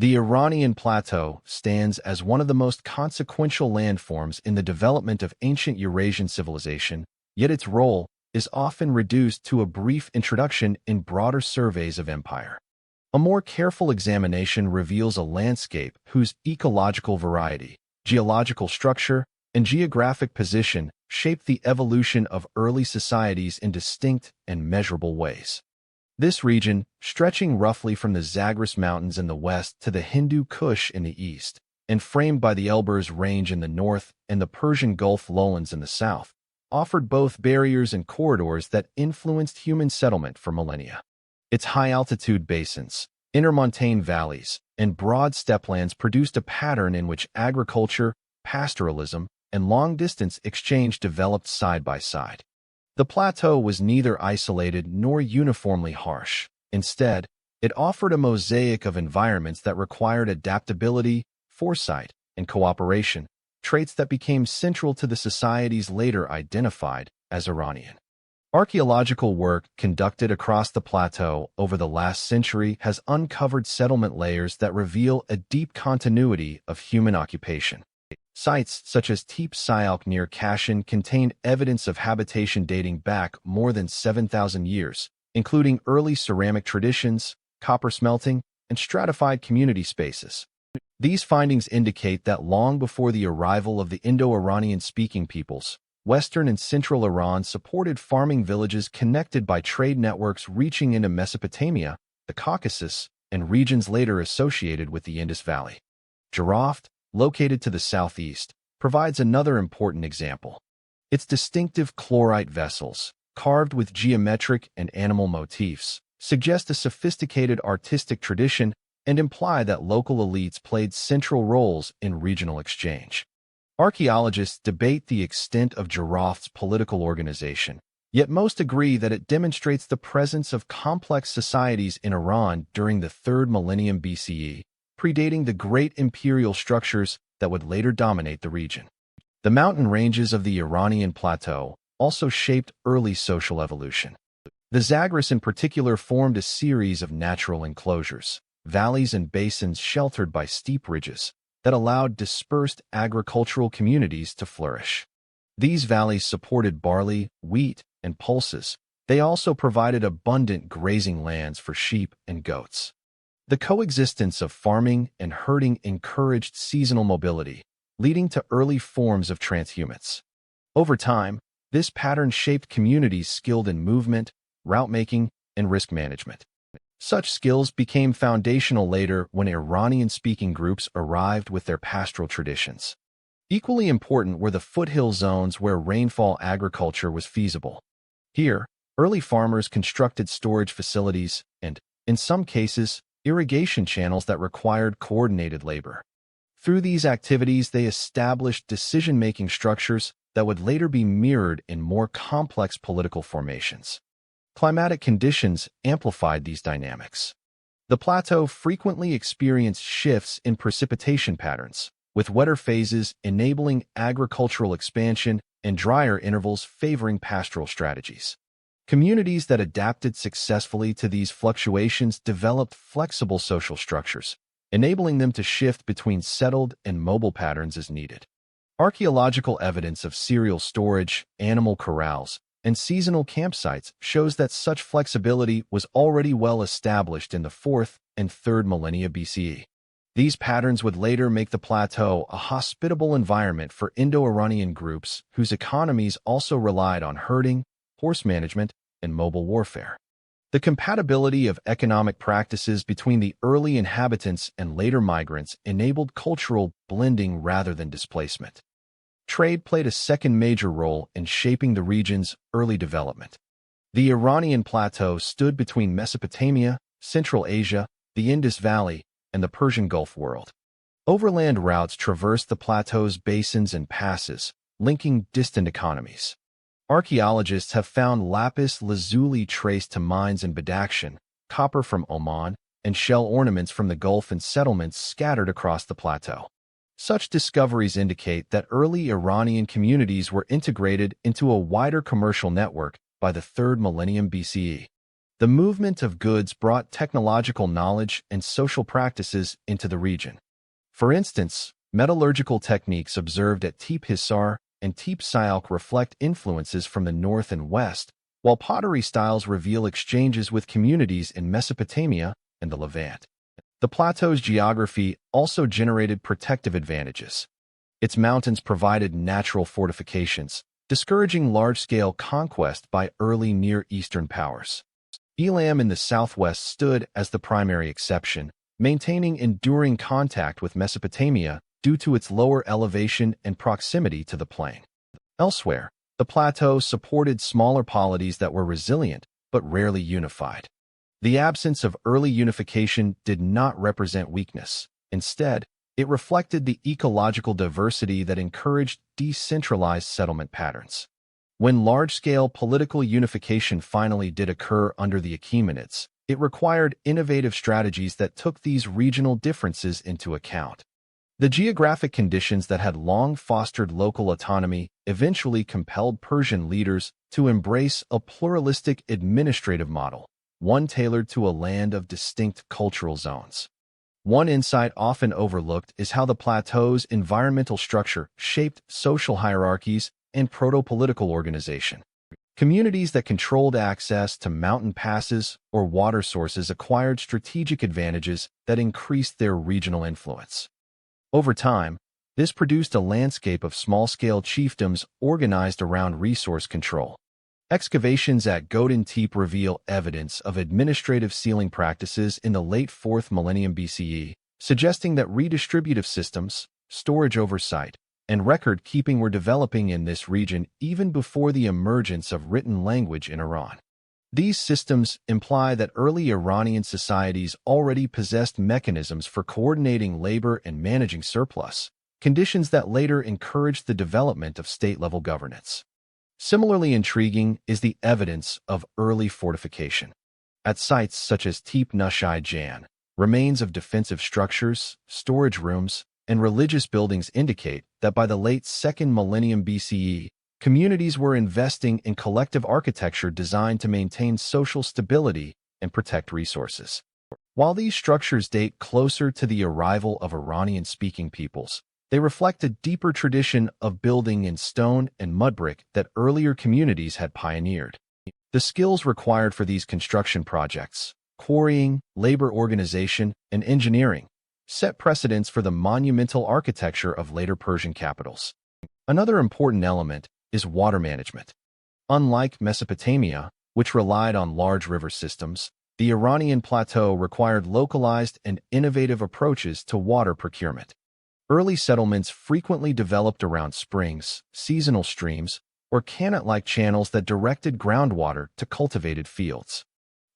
The Iranian plateau stands as one of the most consequential landforms in the development of ancient Eurasian civilization, yet its role is often reduced to a brief introduction in broader surveys of empire. A more careful examination reveals a landscape whose ecological variety, geological structure, and geographic position shaped the evolution of early societies in distinct and measurable ways. This region, stretching roughly from the Zagros Mountains in the west to the Hindu Kush in the east, and framed by the Elburz Range in the north and the Persian Gulf lowlands in the south, offered both barriers and corridors that influenced human settlement for millennia. Its high-altitude basins, intermontane valleys, and broad steppelands produced a pattern in which agriculture, pastoralism, and long-distance exchange developed side by side. The plateau was neither isolated nor uniformly harsh. Instead, it offered a mosaic of environments that required adaptability, foresight, and cooperation, traits that became central to the societies later identified as Iranian. Archaeological work conducted across the plateau over the last century has uncovered settlement layers that reveal a deep continuity of human occupation. Sites such as Tepe Sialk near Kashan contain evidence of habitation dating back more than 7,000 years, including early ceramic traditions, copper smelting, and stratified community spaces. These findings indicate that long before the arrival of the Indo-Iranian-speaking peoples, Western and Central Iran supported farming villages connected by trade networks reaching into Mesopotamia, the Caucasus, and regions later associated with the Indus Valley. Jaraft, located to the southeast, provides another important example. Its distinctive chlorite vessels, carved with geometric and animal motifs, suggest a sophisticated artistic tradition and imply that local elites played central roles in regional exchange. Archaeologists debate the extent of Jaraft's political organization, yet most agree that it demonstrates the presence of complex societies in Iran during the 3rd millennium BCE, predating the great imperial structures that would later dominate the region. The mountain ranges of the Iranian plateau also shaped early social evolution. The Zagros in particular formed a series of natural enclosures, valleys and basins sheltered by steep ridges, that allowed dispersed agricultural communities to flourish. These valleys supported barley, wheat, and pulses. They also provided abundant grazing lands for sheep and goats. The coexistence of farming and herding encouraged seasonal mobility, leading to early forms of transhumance. Over time, this pattern shaped communities skilled in movement, route-making, and risk management. Such skills became foundational later when Iranian-speaking groups arrived with their pastoral traditions. Equally important were the foothill zones where rainfall agriculture was feasible. Here, early farmers constructed storage facilities and, in some cases, irrigation channels that required coordinated labor. Through these activities, they established decision-making structures that would later be mirrored in more complex political formations. Climatic conditions amplified these dynamics. The plateau frequently experienced shifts in precipitation patterns, with wetter phases enabling agricultural expansion and drier intervals favoring pastoral strategies. Communities that adapted successfully to these fluctuations developed flexible social structures, enabling them to shift between settled and mobile patterns as needed. Archaeological evidence of cereal storage, animal corrals, and seasonal campsites shows that such flexibility was already well established in the 4th and 3rd millennia BCE. These patterns would later make the plateau a hospitable environment for Indo-Iranian groups whose economies also relied on herding, horse management, and mobile warfare. The compatibility of economic practices between the early inhabitants and later migrants enabled cultural blending rather than displacement. Trade played a second major role in shaping the region's early development. The Iranian plateau stood between Mesopotamia, Central Asia, the Indus Valley, and the Persian Gulf world. Overland routes traversed the plateau's basins and passes, linking distant economies. Archaeologists have found lapis lazuli traced to mines in Badakhshan, copper from Oman, and shell ornaments from the Gulf and settlements scattered across the plateau. Such discoveries indicate that early Iranian communities were integrated into a wider commercial network by the 3rd millennium BCE. The movement of goods brought technological knowledge and social practices into the region. For instance, metallurgical techniques observed at Tepe-Hisar and Tepe-Sialk reflect influences from the north and west, while pottery styles reveal exchanges with communities in Mesopotamia and the Levant. The plateau's geography also generated protective advantages. Its mountains provided natural fortifications, discouraging large-scale conquest by early Near Eastern powers. Elam in the southwest stood as the primary exception, maintaining enduring contact with Mesopotamia due to its lower elevation and proximity to the plain. Elsewhere, the plateau supported smaller polities that were resilient but rarely unified. The absence of early unification did not represent weakness. Instead, it reflected the ecological diversity that encouraged decentralized settlement patterns. When large-scale political unification finally did occur under the Achaemenids, it required innovative strategies that took these regional differences into account. The geographic conditions that had long fostered local autonomy eventually compelled Persian leaders to embrace a pluralistic administrative model, one tailored to a land of distinct cultural zones. One insight often overlooked is how the plateau's environmental structure shaped social hierarchies and proto-political organization. Communities that controlled access to mountain passes or water sources acquired strategic advantages that increased their regional influence. Over time, this produced a landscape of small-scale chiefdoms organized around resource control. Excavations at Göbekli Tepe reveal evidence of administrative sealing practices in the late 4th millennium BCE, suggesting that redistributive systems, storage oversight, and record-keeping were developing in this region even before the emergence of written language in Iran. These systems imply that early Iranian societies already possessed mechanisms for coordinating labor and managing surplus, conditions that later encouraged the development of state-level governance. Similarly intriguing is the evidence of early fortification. At sites such as Tepe-Nushai-Jan, remains of defensive structures, storage rooms, and religious buildings indicate that by the late 2nd millennium BCE, communities were investing in collective architecture designed to maintain social stability and protect resources. While these structures date closer to the arrival of Iranian-speaking peoples, they reflect a deeper tradition of building in stone and mud brick that earlier communities had pioneered. The skills required for these construction projects, quarrying, labor organization, and engineering, set precedents for the monumental architecture of later Persian capitals. Another important element is water management. Unlike Mesopotamia, which relied on large river systems, the Iranian plateau required localized and innovative approaches to water procurement. Early settlements frequently developed around springs, seasonal streams, or canot-like channels that directed groundwater to cultivated fields.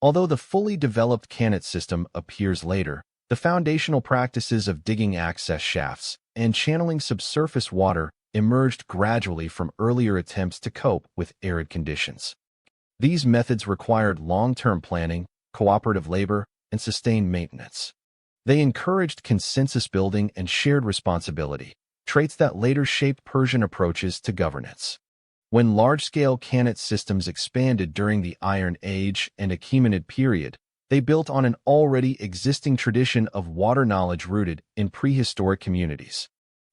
Although the fully developed canot system appears later, the foundational practices of digging access shafts and channeling subsurface water emerged gradually from earlier attempts to cope with arid conditions. These methods required long-term planning, cooperative labor, and sustained maintenance. They encouraged consensus building and shared responsibility, traits that later shaped Persian approaches to governance. When large-scale canot systems expanded during the Iron Age and Achaemenid period, they built on an already existing tradition of water knowledge rooted in prehistoric communities.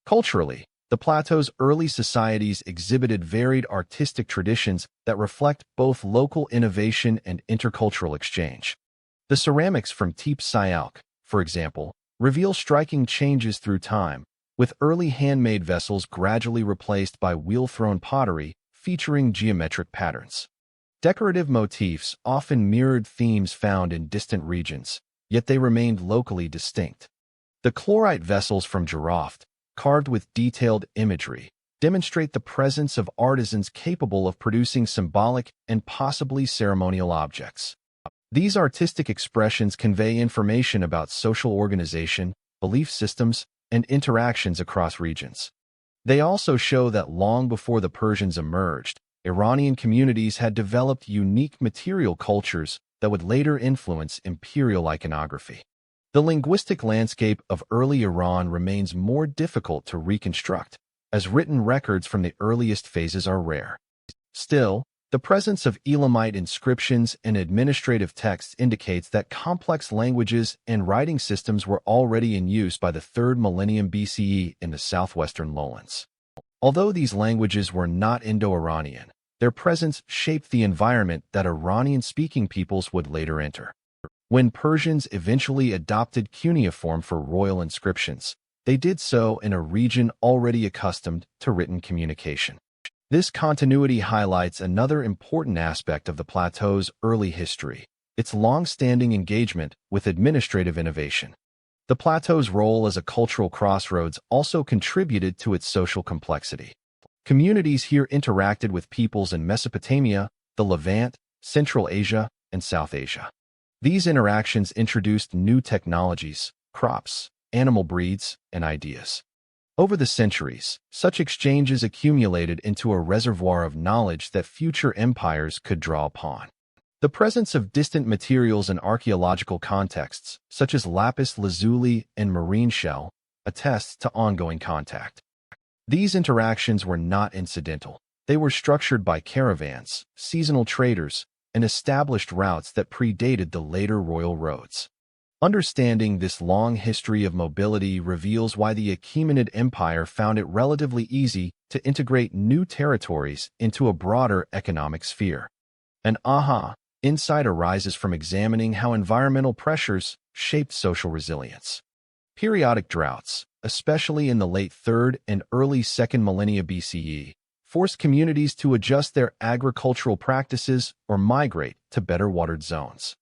Culturally, the plateau's early societies exhibited varied artistic traditions that reflect both local innovation and intercultural exchange. The ceramics from Tepe-Sialk, for example, reveal striking changes through time, with early handmade vessels gradually replaced by wheel-thrown pottery featuring geometric patterns. Decorative motifs often mirrored themes found in distant regions, yet they remained locally distinct. The chlorite vessels from Jiroft, carved with detailed imagery, demonstrate the presence of artisans capable of producing symbolic and possibly ceremonial objects. These artistic expressions convey information about social organization, belief systems, and interactions across regions. They also show that long before the Persians emerged, Iranian communities had developed unique material cultures that would later influence imperial iconography. The linguistic landscape of early Iran remains more difficult to reconstruct, as written records from the earliest phases are rare. Still, The presence of Elamite inscriptions and administrative texts indicates that complex languages and writing systems were already in use by the 3rd millennium BCE in the southwestern lowlands. Although these languages were not Indo-Iranian, their presence shaped the environment that Iranian-speaking peoples would later enter. When Persians eventually adopted cuneiform for royal inscriptions, they did so in a region already accustomed to written communication. This continuity highlights another important aspect of the plateau's early history, its long-standing engagement with administrative innovation. The plateau's role as a cultural crossroads also contributed to its social complexity. Communities here interacted with peoples in Mesopotamia, the Levant, Central Asia, and South Asia. These interactions introduced new technologies, crops, animal breeds, and ideas. Over the centuries, such exchanges accumulated into a reservoir of knowledge that future empires could draw upon. The presence of distant materials in archaeological contexts, such as lapis lazuli and marine shell, attests to ongoing contact. These interactions were not incidental. They were structured by caravans, seasonal traders, and established routes that predated the later royal roads. Understanding this long history of mobility reveals why the Achaemenid Empire found it relatively easy to integrate new territories into a broader economic sphere. An insight arises from examining how environmental pressures shaped social resilience. Periodic droughts, especially in the late 3rd and early 2nd millennia BCE, forced communities to adjust their agricultural practices or migrate to better-watered zones.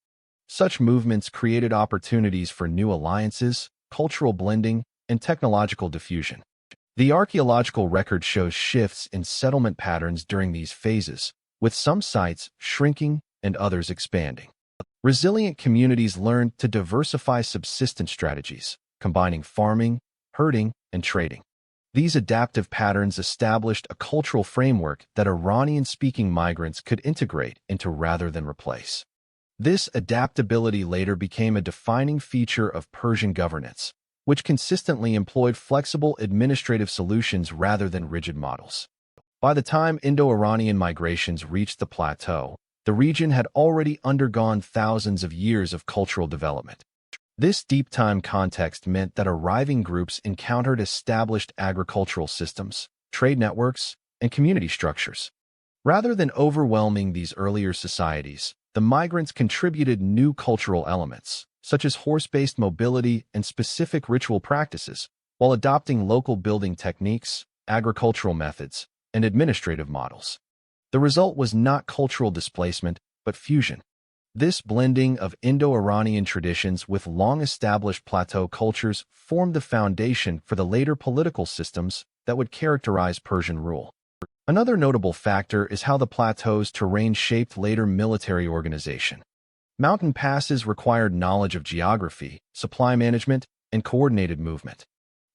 Such movements created opportunities for new alliances, cultural blending, and technological diffusion. The archaeological record shows shifts in settlement patterns during these phases, with some sites shrinking and others expanding. Resilient communities learned to diversify subsistence strategies, combining farming, herding, and trading. These adaptive patterns established a cultural framework that Iranian-speaking migrants could integrate into rather than replace. This adaptability later became a defining feature of Persian governance, which consistently employed flexible administrative solutions rather than rigid models. By the time Indo-Iranian migrations reached the plateau, the region had already undergone thousands of years of cultural development. This deep-time context meant that arriving groups encountered established agricultural systems, trade networks, and community structures. Rather than overwhelming these earlier societies, the migrants contributed new cultural elements, such as horse-based mobility and specific ritual practices, while adopting local building techniques, agricultural methods, and administrative models. The result was not cultural displacement, but fusion. This blending of Indo-Iranian traditions with long-established plateau cultures formed the foundation for the later political systems that would characterize Persian rule. Another notable factor is how the plateau's terrain shaped later military organization. Mountain passes required knowledge of geography, supply management, and coordinated movement.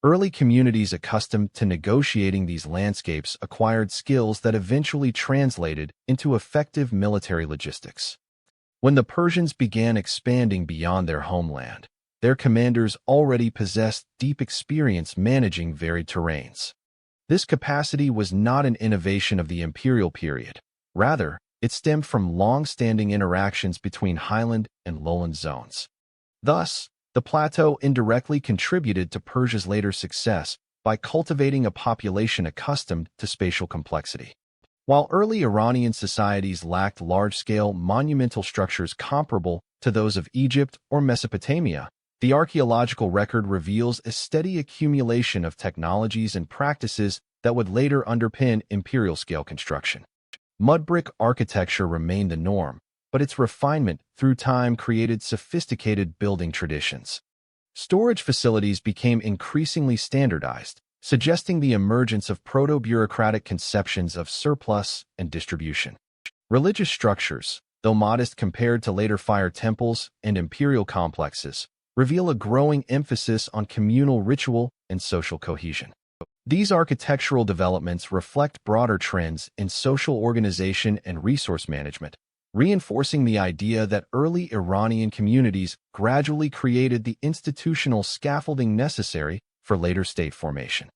Early communities accustomed to negotiating these landscapes acquired skills that eventually translated into effective military logistics. When the Persians began expanding beyond their homeland, their commanders already possessed deep experience managing varied terrains. This capacity was not an innovation of the imperial period. Rather, it stemmed from long-standing interactions between highland and lowland zones. Thus, the plateau indirectly contributed to Persia's later success by cultivating a population accustomed to spatial complexity. While early Iranian societies lacked large-scale monumental structures comparable to those of Egypt or Mesopotamia, the archaeological record reveals a steady accumulation of technologies and practices that would later underpin imperial-scale construction. Mud brick architecture remained the norm, but its refinement through time created sophisticated building traditions. Storage facilities became increasingly standardized, suggesting the emergence of proto-bureaucratic conceptions of surplus and distribution. Religious structures, though modest compared to later fire temples and imperial complexes, reveal a growing emphasis on communal ritual and social cohesion. These architectural developments reflect broader trends in social organization and resource management, reinforcing the idea that early Iranian communities gradually created the institutional scaffolding necessary for later state formation.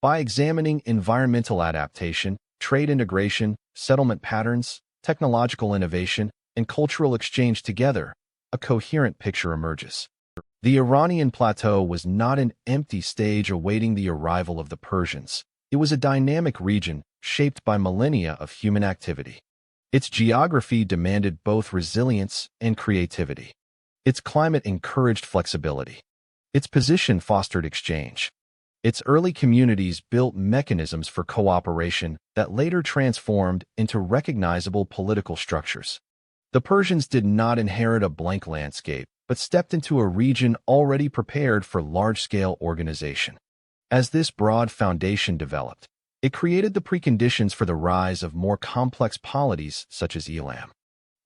By examining environmental adaptation, trade integration, settlement patterns, technological innovation, and cultural exchange together, a coherent picture emerges. The Iranian plateau was not an empty stage awaiting the arrival of the Persians. It was a dynamic region shaped by millennia of human activity. Its geography demanded both resilience and creativity. Its climate encouraged flexibility. Its position fostered exchange. Its early communities built mechanisms for cooperation that later transformed into recognizable political structures. The Persians did not inherit a blank landscape, but stepped into a region already prepared for large-scale organization. As this broad foundation developed, it created the preconditions for the rise of more complex polities such as Elam.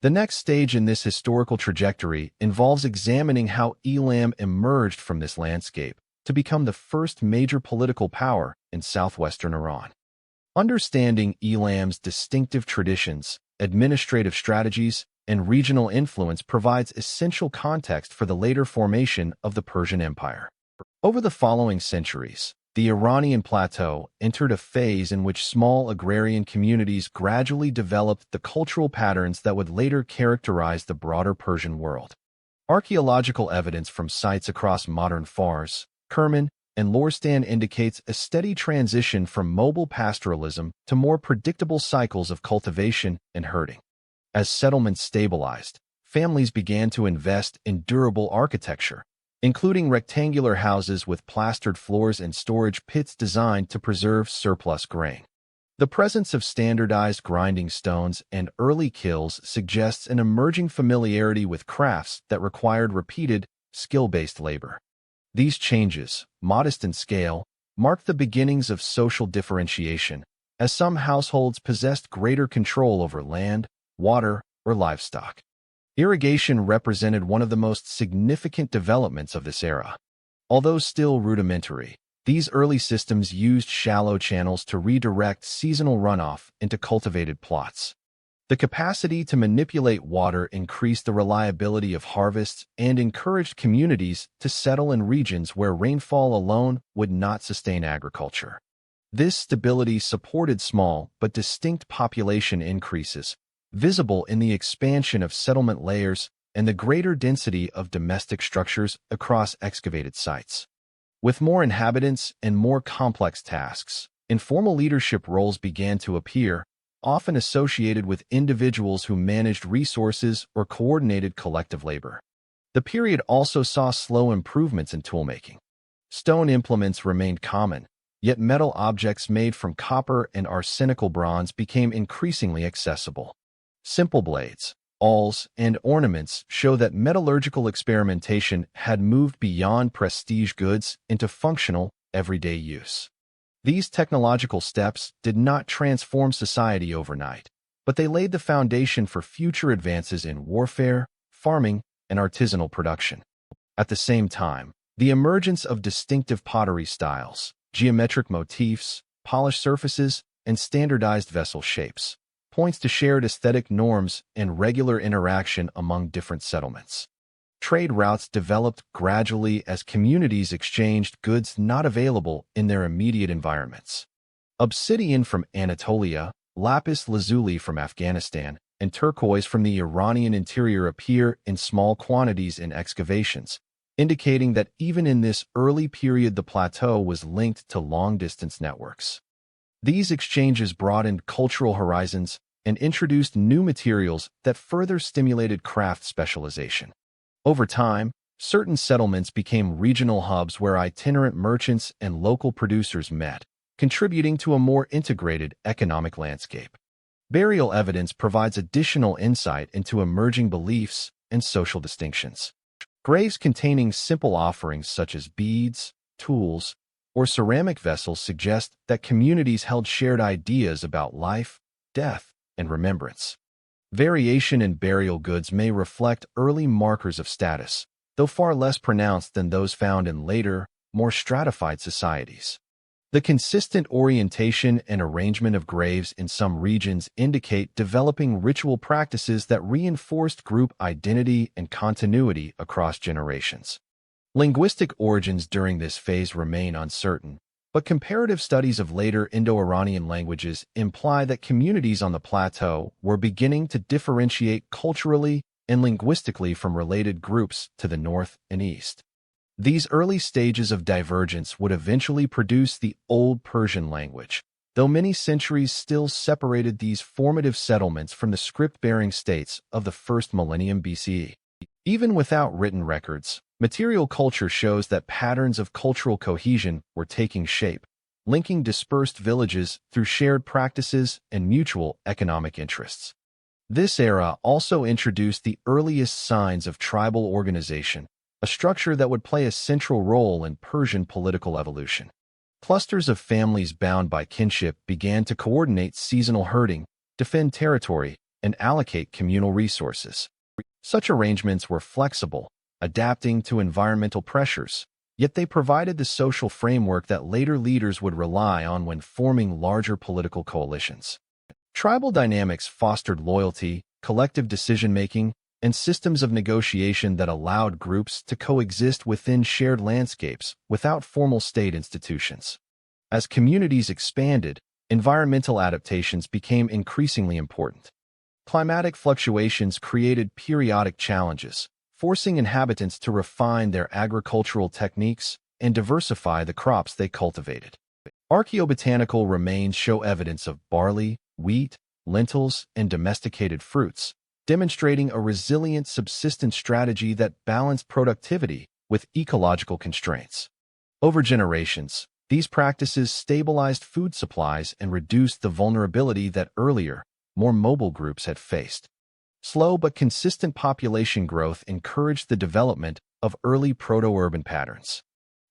The next stage in this historical trajectory involves examining how Elam emerged from this landscape to become the first major political power in southwestern Iran. Understanding Elam's distinctive traditions, administrative strategies, and regional influence provides essential context for the later formation of the Persian Empire. Over the following centuries, the Iranian plateau entered a phase in which small agrarian communities gradually developed the cultural patterns that would later characterize the broader Persian world. Archaeological evidence from sites across modern Fars, Kerman, and Lorestan indicates a steady transition from mobile pastoralism to more predictable cycles of cultivation and herding. As settlements stabilized, families began to invest in durable architecture, including rectangular houses with plastered floors and storage pits designed to preserve surplus grain. The presence of standardized grinding stones and early kilns suggests an emerging familiarity with crafts that required repeated, skill-based labor. These changes, modest in scale, marked the beginnings of social differentiation, as some households possessed greater control over land, water, or livestock. Irrigation represented one of the most significant developments of this era. Although still rudimentary, these early systems used shallow channels to redirect seasonal runoff into cultivated plots. The capacity to manipulate water increased the reliability of harvests and encouraged communities to settle in regions where rainfall alone would not sustain agriculture. This stability supported small but distinct population increases, visible in the expansion of settlement layers and the greater density of domestic structures across excavated sites. With more inhabitants and more complex tasks, informal leadership roles began to appear, often associated with individuals who managed resources or coordinated collective labor. The period also saw slow improvements in toolmaking. Stone implements remained common, yet metal objects made from copper and arsenical bronze became increasingly accessible. Simple blades, awls, and ornaments show that metallurgical experimentation had moved beyond prestige goods into functional, everyday use. These technological steps did not transform society overnight, but they laid the foundation for future advances in warfare, farming, and artisanal production. At the same time, the emergence of distinctive pottery styles, geometric motifs, polished surfaces, and standardized vessel shapes points to shared aesthetic norms and regular interaction among different settlements. Trade routes developed gradually as communities exchanged goods not available in their immediate environments. Obsidian from Anatolia, lapis lazuli from Afghanistan, and turquoise from the Iranian interior appear in small quantities in excavations, indicating that even in this early period the plateau was linked to long-distance networks. These exchanges broadened cultural horizons and introduced new materials that further stimulated craft specialization. Over time, certain settlements became regional hubs where itinerant merchants and local producers met, contributing to a more integrated economic landscape. Burial evidence provides additional insight into emerging beliefs and social distinctions. Graves containing simple offerings such as beads, tools, or ceramic vessels suggest that communities held shared ideas about life, death, and remembrance. Variation in burial goods may reflect early markers of status, though far less pronounced than those found in later, more stratified societies. The consistent orientation and arrangement of graves in some regions indicate developing ritual practices that reinforced group identity and continuity across generations. Linguistic origins during this phase remain uncertain, But comparative studies of later Indo-Iranian languages imply that communities on the plateau were beginning to differentiate culturally and linguistically from related groups to the north and east. These early stages of divergence would eventually produce the Old Persian language, though many centuries still separated these formative settlements from the script-bearing states of the first millennium BCE. Even without written records, material culture shows that patterns of cultural cohesion were taking shape, linking dispersed villages through shared practices and mutual economic interests. This era also introduced the earliest signs of tribal organization, a structure that would play a central role in Persian political evolution. Clusters of families bound by kinship began to coordinate seasonal herding, defend territory, and allocate communal resources. Such arrangements were flexible, adapting to environmental pressures, yet they provided the social framework that later leaders would rely on when forming larger political coalitions. Tribal dynamics fostered loyalty, collective decision-making, and systems of negotiation that allowed groups to coexist within shared landscapes without formal state institutions. As communities expanded, environmental adaptations became increasingly important. Climatic fluctuations created periodic challenges, forcing inhabitants to refine their agricultural techniques and diversify the crops they cultivated. Archaeobotanical remains show evidence of barley, wheat, lentils, and domesticated fruits, demonstrating a resilient subsistence strategy that balanced productivity with ecological constraints. Over generations, these practices stabilized food supplies and reduced the vulnerability that earlier, more mobile groups had faced. Slow but consistent population growth encouraged the development of early proto-urban patterns.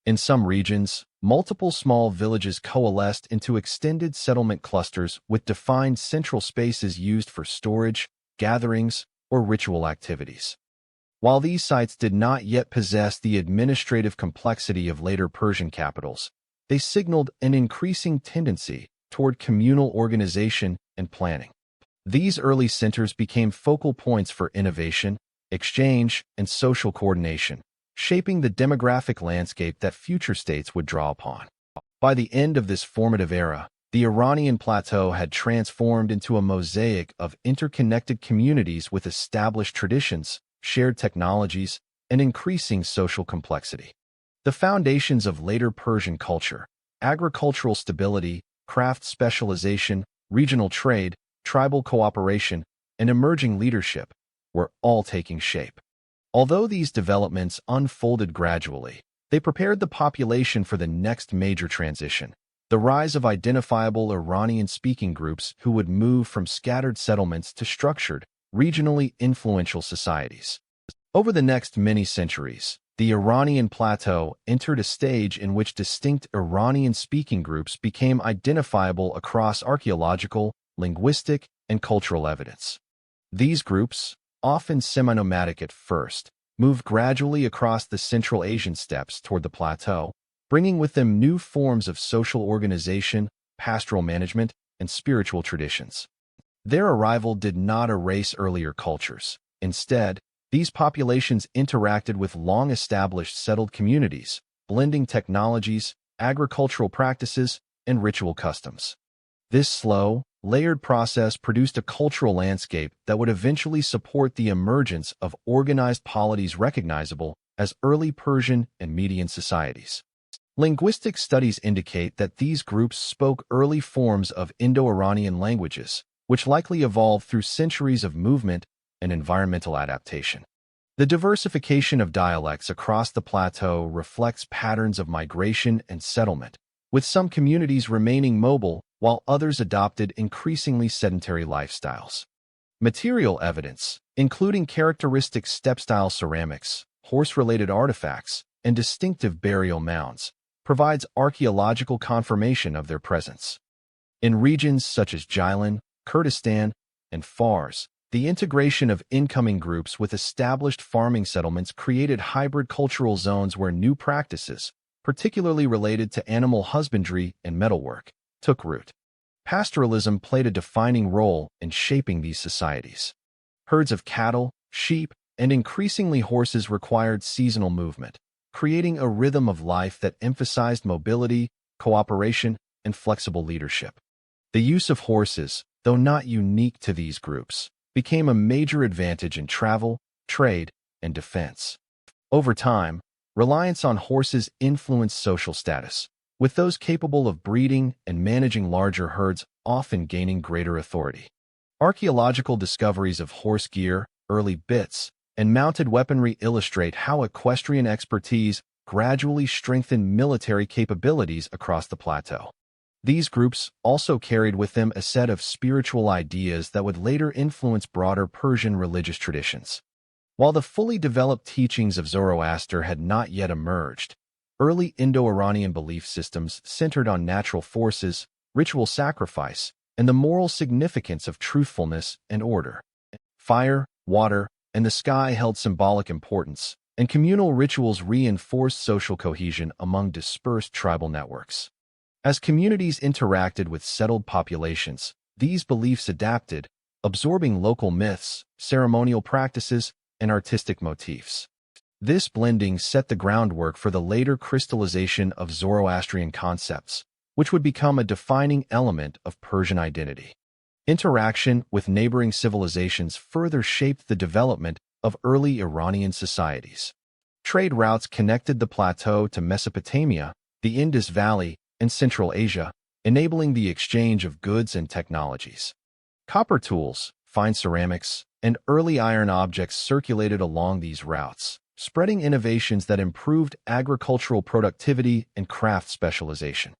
In some regions, multiple small villages coalesced into extended settlement clusters with defined central spaces used for storage, gatherings, or ritual activities. While these sites did not yet possess the administrative complexity of later Persian capitals, they signaled an increasing tendency toward communal organization and planning. These early centers became focal points for innovation, exchange, and social coordination, shaping the demographic landscape that future states would draw upon. By the end of this formative era, the Iranian plateau had transformed into a mosaic of interconnected communities with established traditions, shared technologies, and increasing social complexity. The foundations of later Persian culture, agricultural stability, craft specialization, regional trade, tribal cooperation, and emerging leadership, were all taking shape. Although these developments unfolded gradually, they prepared the population for the next major transition, the rise of identifiable Iranian-speaking groups who would move from scattered settlements to structured, regionally influential societies. Over the next many centuries, the Iranian plateau entered a stage in which distinct Iranian-speaking groups became identifiable across archaeological, linguistic, and cultural evidence. These groups, often semi-nomadic at first, moved gradually across the Central Asian steppes toward the plateau, bringing with them new forms of social organization, pastoral management, and spiritual traditions. Their arrival did not erase earlier cultures. Instead, these populations interacted with long-established settled communities, blending technologies, agricultural practices, and ritual customs. This slow, layered process produced a cultural landscape that would eventually support the emergence of organized polities recognizable as early Persian and Median societies. Linguistic studies indicate that these groups spoke early forms of Indo-Iranian languages, which likely evolved through centuries of movement and environmental adaptation. The diversification of dialects across the plateau reflects patterns of migration and settlement, with some communities remaining mobile while others adopted increasingly sedentary lifestyles. Material evidence, including characteristic steppe-style ceramics, horse-related artifacts, and distinctive burial mounds, provides archaeological confirmation of their presence. In regions such as Jilin, Kurdistan, and Fars, the integration of incoming groups with established farming settlements created hybrid cultural zones where new practices, particularly related to animal husbandry and metalwork, took root. Pastoralism played a defining role in shaping these societies. Herds of cattle, sheep, and increasingly horses required seasonal movement, creating a rhythm of life that emphasized mobility, cooperation, and flexible leadership. The use of horses, though not unique to these groups, became a major advantage in travel, trade, and defense. Over time, reliance on horses influenced social status, with those capable of breeding and managing larger herds often gaining greater authority. Archaeological discoveries of horse gear, early bits, and mounted weaponry illustrate how equestrian expertise gradually strengthened military capabilities across the plateau. These groups also carried with them a set of spiritual ideas that would later influence broader Persian religious traditions. While the fully developed teachings of Zoroaster had not yet emerged, early Indo-Iranian belief systems centered on natural forces, ritual sacrifice, and the moral significance of truthfulness and order. Fire, water, and the sky held symbolic importance, and communal rituals reinforced social cohesion among dispersed tribal networks. As communities interacted with settled populations, these beliefs adapted, absorbing local myths, ceremonial practices, and artistic motifs. This blending set the groundwork for the later crystallization of Zoroastrian concepts, which would become a defining element of Persian identity. Interaction with neighboring civilizations further shaped the development of early Iranian societies. Trade routes connected the plateau to Mesopotamia, the Indus Valley, and Central Asia, enabling the exchange of goods and technologies. Copper tools, fine ceramics, and early iron objects circulated along these routes, spreading innovations that improved agricultural productivity and craft specialization.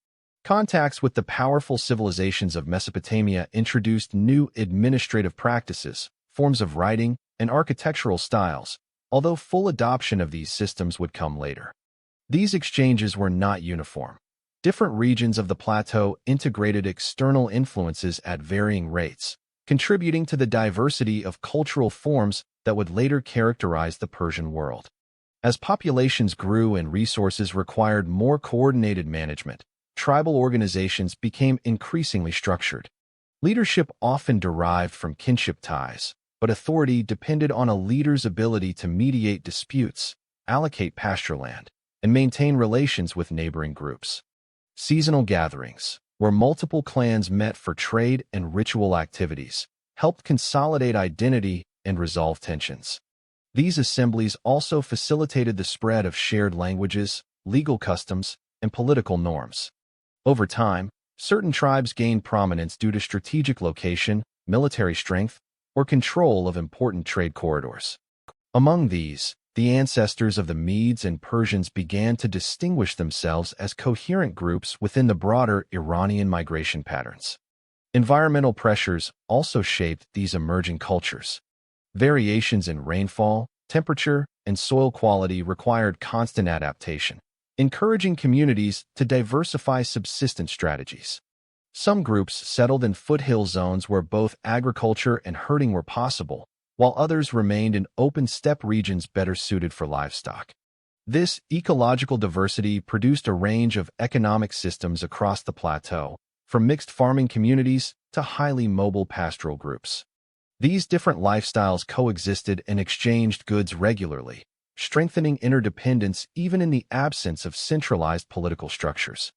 Contacts with the powerful civilizations of Mesopotamia introduced new administrative practices, forms of writing, and architectural styles, although full adoption of these systems would come later. These exchanges were not uniform. Different regions of the plateau integrated external influences at varying rates, contributing to the diversity of cultural forms that would later characterize the Persian world. As populations grew and resources required more coordinated management, tribal organizations became increasingly structured. Leadership often derived from kinship ties, but authority depended on a leader's ability to mediate disputes, allocate pasture land, and maintain relations with neighboring groups. Seasonal gatherings, where multiple clans met for trade and ritual activities, helped consolidate identity and resolve tensions. These assemblies also facilitated the spread of shared languages, legal customs, and political norms. Over time, certain tribes gained prominence due to strategic location, military strength, or control of important trade corridors. Among these, the ancestors of the Medes and Persians began to distinguish themselves as coherent groups within the broader Iranian migration patterns. Environmental pressures also shaped these emerging cultures. Variations in rainfall, temperature, and soil quality required constant adaptation, encouraging communities to diversify subsistence strategies. Some groups settled in foothill zones where both agriculture and herding were possible, while others remained in open steppe regions better suited for livestock. This ecological diversity produced a range of economic systems across the plateau, from mixed farming communities to highly mobile pastoral groups. These different lifestyles coexisted and exchanged goods regularly, strengthening interdependence even in the absence of centralized political structures.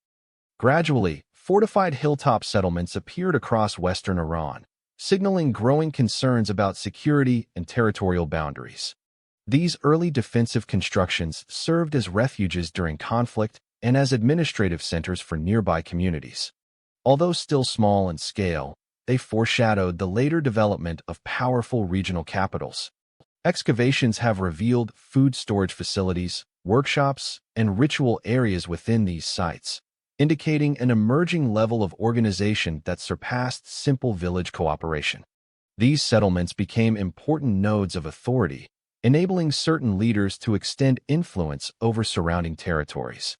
Gradually, fortified hilltop settlements appeared across western Iran, signaling growing concerns about security and territorial boundaries. These early defensive constructions served as refuges during conflict and as administrative centers for nearby communities. Although still small in scale, they foreshadowed the later development of powerful regional capitals. Excavations have revealed food storage facilities, workshops, and ritual areas within these sites, indicating an emerging level of organization that surpassed simple village cooperation. These settlements became important nodes of authority, enabling certain leaders to extend influence over surrounding territories.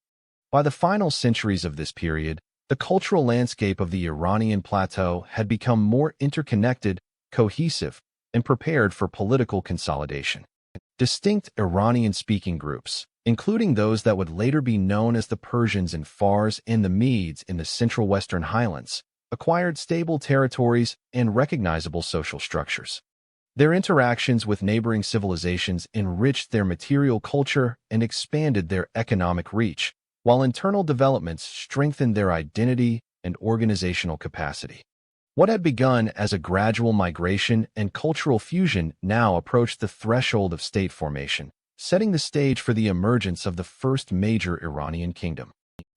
By the final centuries of this period, the cultural landscape of the Iranian plateau had become more interconnected, cohesive, and prepared for political consolidation. Distinct Iranian-speaking groups, including those that would later be known as the Persians in Fars and the Medes in the central western highlands, acquired stable territories and recognizable social structures. Their interactions with neighboring civilizations enriched their material culture and expanded their economic reach, while internal developments strengthened their identity and organizational capacity. What had begun as a gradual migration and cultural fusion now approached the threshold of state formation, setting the stage for the emergence of the first major Iranian kingdom.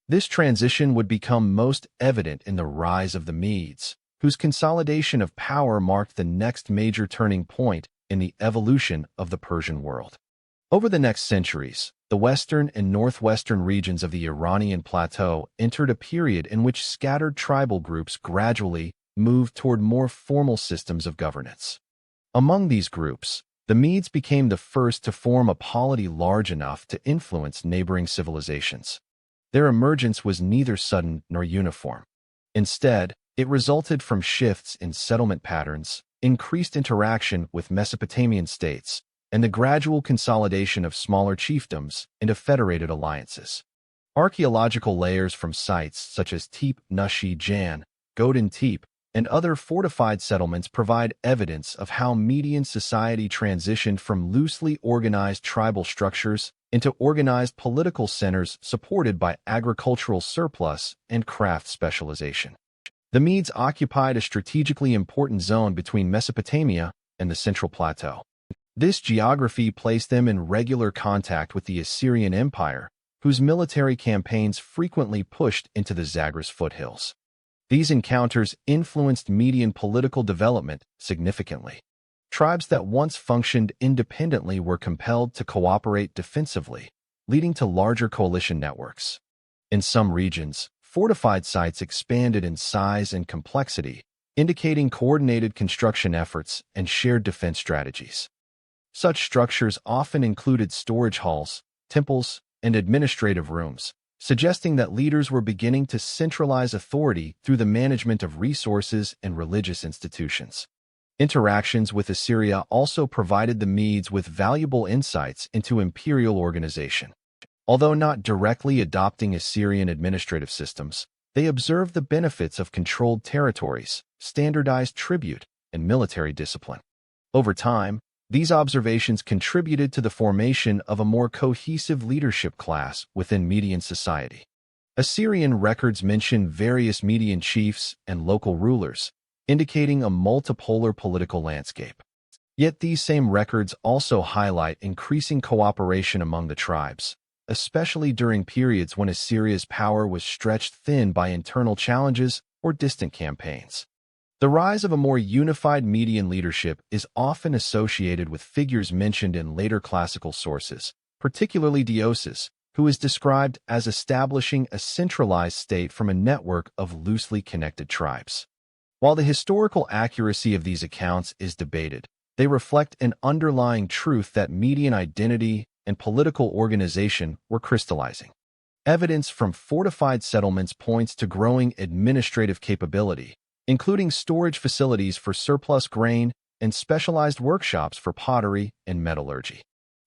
This transition would become most evident in the rise of the Medes, whose consolidation of power marked the next major turning point in the evolution of the Persian world. Over the next centuries, the western and northwestern regions of the Iranian plateau entered a period in which scattered tribal groups gradually moved toward more formal systems of governance. Among these groups, the Medes became the first to form a polity large enough to influence neighboring civilizations. Their emergence was neither sudden nor uniform. Instead, it resulted from shifts in settlement patterns, increased interaction with Mesopotamian states, and the gradual consolidation of smaller chiefdoms into federated alliances. Archaeological layers from sites such as Tepe Nushi Jan, Godin Tepe, and other fortified settlements provide evidence of how Median society transitioned from loosely organized tribal structures into organized political centers supported by agricultural surplus and craft specialization. The Medes occupied a strategically important zone between Mesopotamia and the Central Plateau. This geography placed them in regular contact with the Assyrian Empire, whose military campaigns frequently pushed into the Zagros foothills. These encounters influenced Median political development significantly. Tribes that once functioned independently were compelled to cooperate defensively, leading to larger coalition networks. In some regions, fortified sites expanded in size and complexity, indicating coordinated construction efforts and shared defense strategies. Such structures often included storage halls, temples, and administrative rooms, suggesting that leaders were beginning to centralize authority through the management of resources and religious institutions. Interactions with Assyria also provided the Medes with valuable insights into imperial organization. Although not directly adopting Assyrian administrative systems, they observed the benefits of controlled territories, standardized tribute, and military discipline. Over time, these observations contributed to the formation of a more cohesive leadership class within Median society. Assyrian records mention various Median chiefs and local rulers, indicating a multipolar political landscape. Yet these same records also highlight increasing cooperation among the tribes, especially during periods when Assyria's power was stretched thin by internal challenges or distant campaigns. The rise of a more unified Median leadership is often associated with figures mentioned in later classical sources, particularly Deioces, who is described as establishing a centralized state from a network of loosely connected tribes. While the historical accuracy of these accounts is debated, they reflect an underlying truth that Median identity and political organization were crystallizing. Evidence from fortified settlements points to growing administrative capability, including storage facilities for surplus grain and specialized workshops for pottery and metallurgy.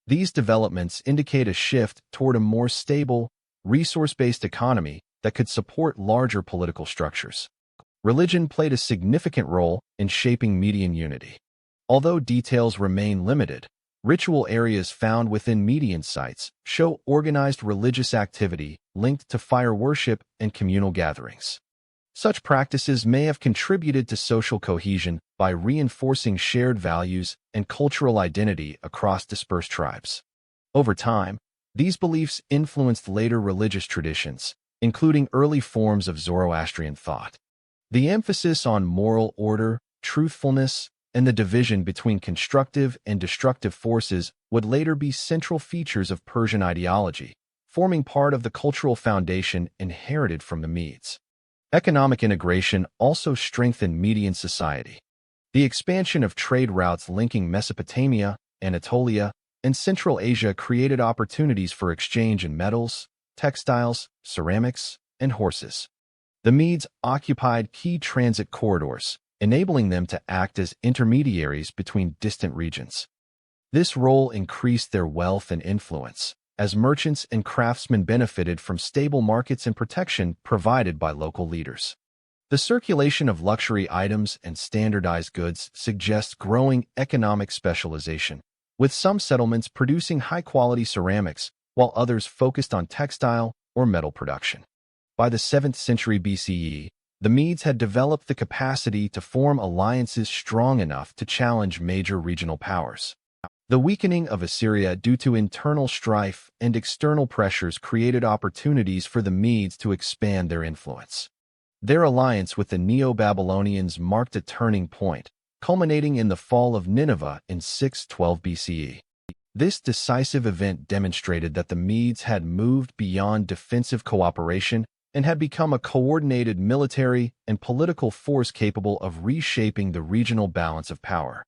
These developments indicate a shift toward a more stable, resource-based economy that could support larger political structures. Religion played a significant role in shaping Median unity. Although details remain limited, ritual areas found within Median sites show organized religious activity linked to fire worship and communal gatherings. Such practices may have contributed to social cohesion by reinforcing shared values and cultural identity across dispersed tribes. Over time, these beliefs influenced later religious traditions, including early forms of Zoroastrian thought. The emphasis on moral order, truthfulness, and the division between constructive and destructive forces would later be central features of Persian ideology, forming part of the cultural foundation inherited from the Medes. Economic integration also strengthened Median society. The expansion of trade routes linking Mesopotamia, Anatolia, and Central Asia created opportunities for exchange in metals, textiles, ceramics, and horses. The Medes occupied key transit corridors, enabling them to act as intermediaries between distant regions. This role increased their wealth and influence, as merchants and craftsmen benefited from stable markets and protection provided by local leaders. The circulation of luxury items and standardized goods suggests growing economic specialization, with some settlements producing high-quality ceramics, while others focused on textile or metal production. By the 7th century BCE, the Medes had developed the capacity to form alliances strong enough to challenge major regional powers. The weakening of Assyria due to internal strife and external pressures created opportunities for the Medes to expand their influence. Their alliance with the Neo-Babylonians marked a turning point, culminating in the fall of Nineveh in 612 BCE. This decisive event demonstrated that the Medes had moved beyond defensive cooperation and had become a coordinated military and political force capable of reshaping the regional balance of power.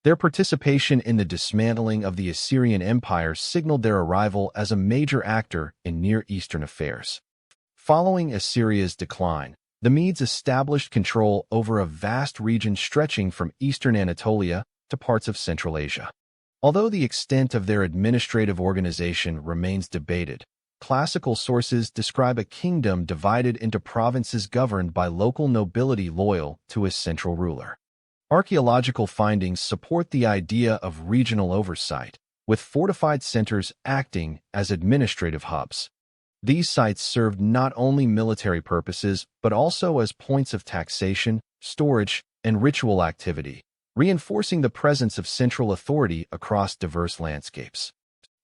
Their participation in the dismantling of the Assyrian Empire signaled their arrival as a major actor in Near Eastern affairs. Following Assyria's decline, the Medes established control over a vast region stretching from eastern Anatolia to parts of Central Asia. Although the extent of their administrative organization remains debated, classical sources describe a kingdom divided into provinces governed by local nobility loyal to a central ruler. Archaeological findings support the idea of regional oversight, with fortified centers acting as administrative hubs. These sites served not only military purposes but also as points of taxation, storage, and ritual activity, reinforcing the presence of central authority across diverse landscapes.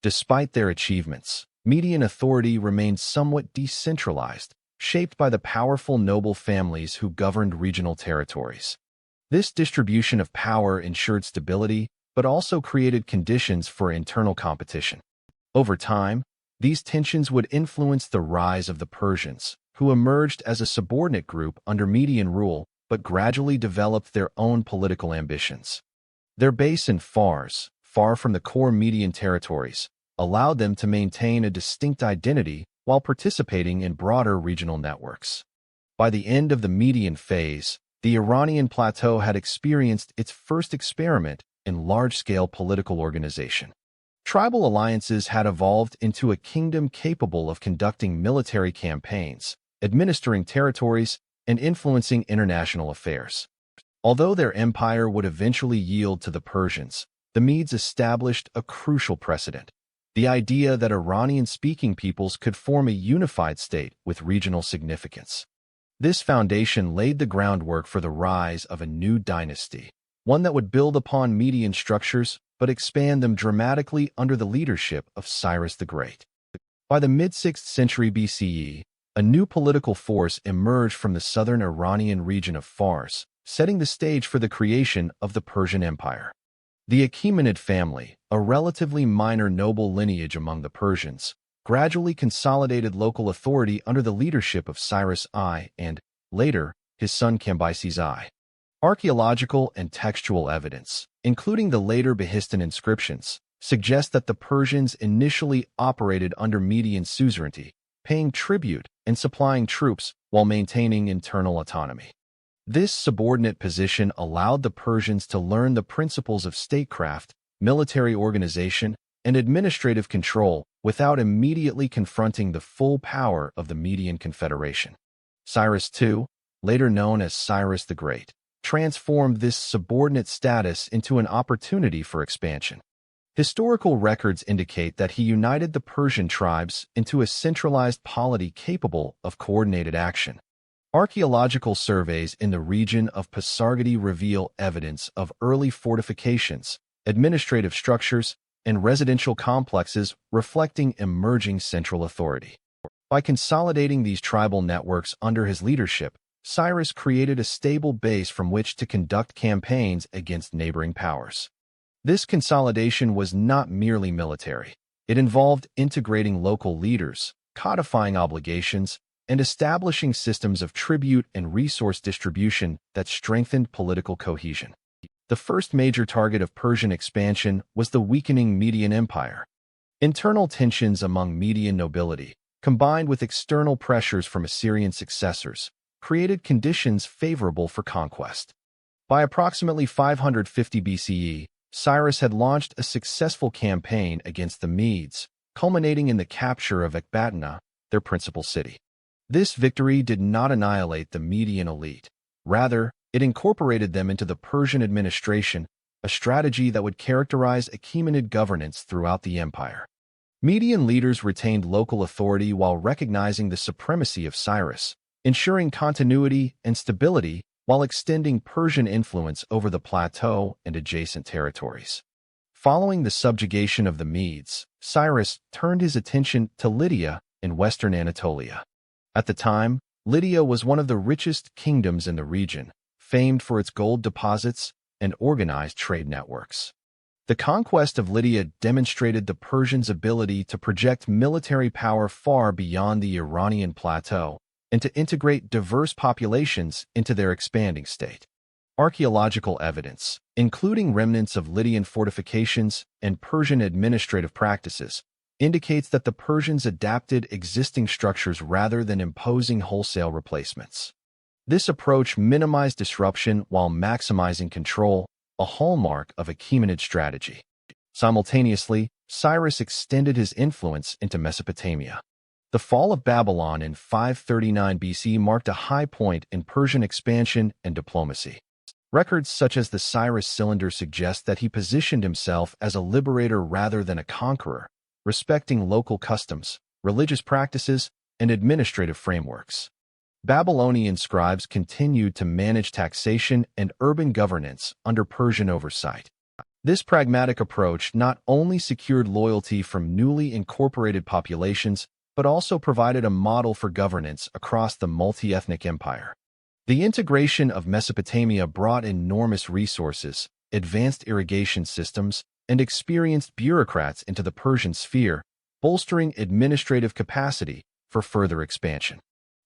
Despite their achievements, Median authority remained somewhat decentralized, shaped by the powerful noble families who governed regional territories. This distribution of power ensured stability, but also created conditions for internal competition. Over time, these tensions would influence the rise of the Persians, who emerged as a subordinate group under Median rule but gradually developed their own political ambitions. Their base in Fars, far from the core Median territories, allowed them to maintain a distinct identity while participating in broader regional networks. By the end of the Median phase, the Iranian plateau had experienced its first experiment in large-scale political organization. Tribal alliances had evolved into a kingdom capable of conducting military campaigns, administering territories, and influencing international affairs. Although their empire would eventually yield to the Persians, the Medes established a crucial precedent: the idea that Iranian-speaking peoples could form a unified state with regional significance. This foundation laid the groundwork for the rise of a new dynasty, one that would build upon Median structures but expand them dramatically under the leadership of Cyrus the Great. By the mid-6th century BCE, a new political force emerged from the southern Iranian region of Fars, setting the stage for the creation of the Persian Empire. The Achaemenid family, a relatively minor noble lineage among the Persians, gradually consolidated local authority under the leadership of Cyrus I and, later, his son Cambyses I. Archaeological and textual evidence, including the later Behistun inscriptions, suggest that the Persians initially operated under Median suzerainty, paying tribute and supplying troops while maintaining internal autonomy. This subordinate position allowed the Persians to learn the principles of statecraft, military organization, and administrative control without immediately confronting the full power of the Median Confederation. Cyrus II, later known as Cyrus the Great, transformed this subordinate status into an opportunity for expansion. Historical records indicate that he united the Persian tribes into a centralized polity capable of coordinated action. Archaeological surveys in the region of Pasargadae reveal evidence of early fortifications, administrative structures, and residential complexes reflecting emerging central authority. By consolidating these tribal networks under his leadership, Cyrus created a stable base from which to conduct campaigns against neighboring powers. This consolidation was not merely military. It involved integrating local leaders, codifying obligations, and establishing systems of tribute and resource distribution that strengthened political cohesion. The first major target of Persian expansion was the weakening Median Empire. Internal tensions among Median nobility, combined with external pressures from Assyrian successors, created conditions favorable for conquest. By approximately 550 BCE, Cyrus had launched a successful campaign against the Medes, culminating in the capture of Ecbatana, their principal city. This victory did not annihilate the Median elite. Rather, it incorporated them into the Persian administration, a strategy that would characterize Achaemenid governance throughout the empire. Median leaders retained local authority while recognizing the supremacy of Cyrus, ensuring continuity and stability while extending Persian influence over the plateau and adjacent territories. Following the subjugation of the Medes, Cyrus turned his attention to Lydia in western Anatolia. At the time, Lydia was one of the richest kingdoms in the region, famed for its gold deposits and organized trade networks. The conquest of Lydia demonstrated the Persians' ability to project military power far beyond the Iranian plateau and to integrate diverse populations into their expanding state. Archaeological evidence, including remnants of Lydian fortifications and Persian administrative practices, indicates that the Persians adapted existing structures rather than imposing wholesale replacements. This approach minimized disruption while maximizing control, a hallmark of Achaemenid strategy. Simultaneously, Cyrus extended his influence into Mesopotamia. The fall of Babylon in 539 BC marked a high point in Persian expansion and diplomacy. Records such as the Cyrus Cylinder suggest that he positioned himself as a liberator rather than a conqueror, respecting local customs, religious practices, and administrative frameworks. Babylonian scribes continued to manage taxation and urban governance under Persian oversight. This pragmatic approach not only secured loyalty from newly incorporated populations, but also provided a model for governance across the multi-ethnic empire. The integration of Mesopotamia brought enormous resources, advanced irrigation systems, and experienced bureaucrats into the Persian sphere, bolstering administrative capacity for further expansion.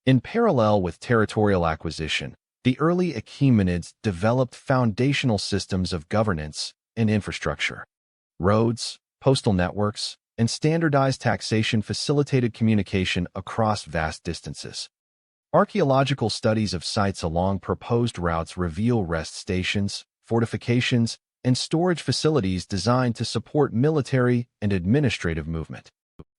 In parallel with territorial acquisition, the early Achaemenids developed foundational systems of governance and infrastructure. Roads, postal networks, and standardized taxation facilitated communication across vast distances. Archaeological studies of sites along proposed routes reveal rest stations, fortifications, and storage facilities designed to support military and administrative movement.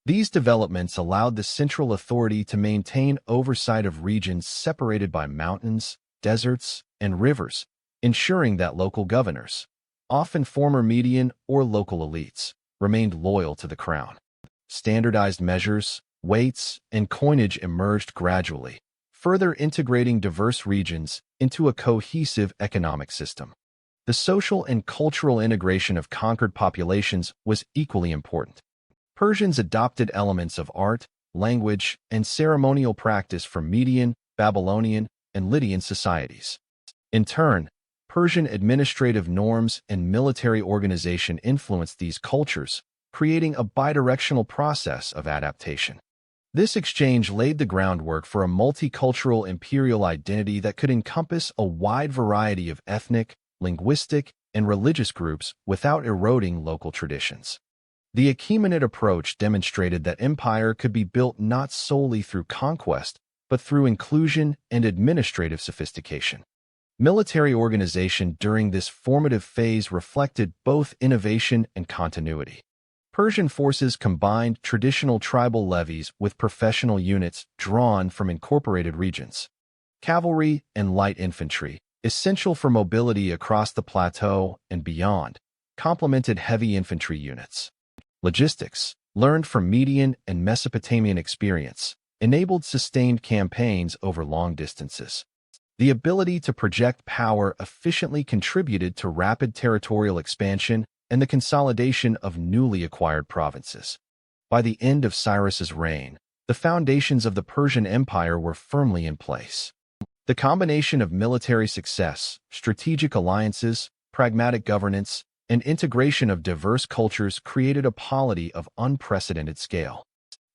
These developments allowed the central authority to maintain oversight of regions separated by mountains, deserts, and rivers, ensuring that local governors, often former Median or local elites, remained loyal to the crown. Standardized measures, weights, and coinage emerged gradually, further integrating diverse regions into a cohesive economic system. The social and cultural integration of conquered populations was equally important. Persians adopted elements of art, language, and ceremonial practice from Median, Babylonian, and Lydian societies. In turn, Persian administrative norms and military organization influenced these cultures, creating a bidirectional process of adaptation. This exchange laid the groundwork for a multicultural imperial identity that could encompass a wide variety of ethnic, linguistic, and religious groups without eroding local traditions. The Achaemenid approach demonstrated that empire could be built not solely through conquest, but through inclusion and administrative sophistication. Military organization during this formative phase reflected both innovation and continuity. Persian forces combined traditional tribal levies with professional units drawn from incorporated regions. Cavalry and light infantry, essential for mobility across the plateau and beyond, complemented heavy infantry units. Logistics, learned from Median and Mesopotamian experience, enabled sustained campaigns over long distances. The ability to project power efficiently contributed to rapid territorial expansion and the consolidation of newly acquired provinces. By the end of Cyrus's reign, the foundations of the Persian Empire were firmly in place. The combination of military success, strategic alliances, pragmatic governance, and integration of diverse cultures created a polity of unprecedented scale.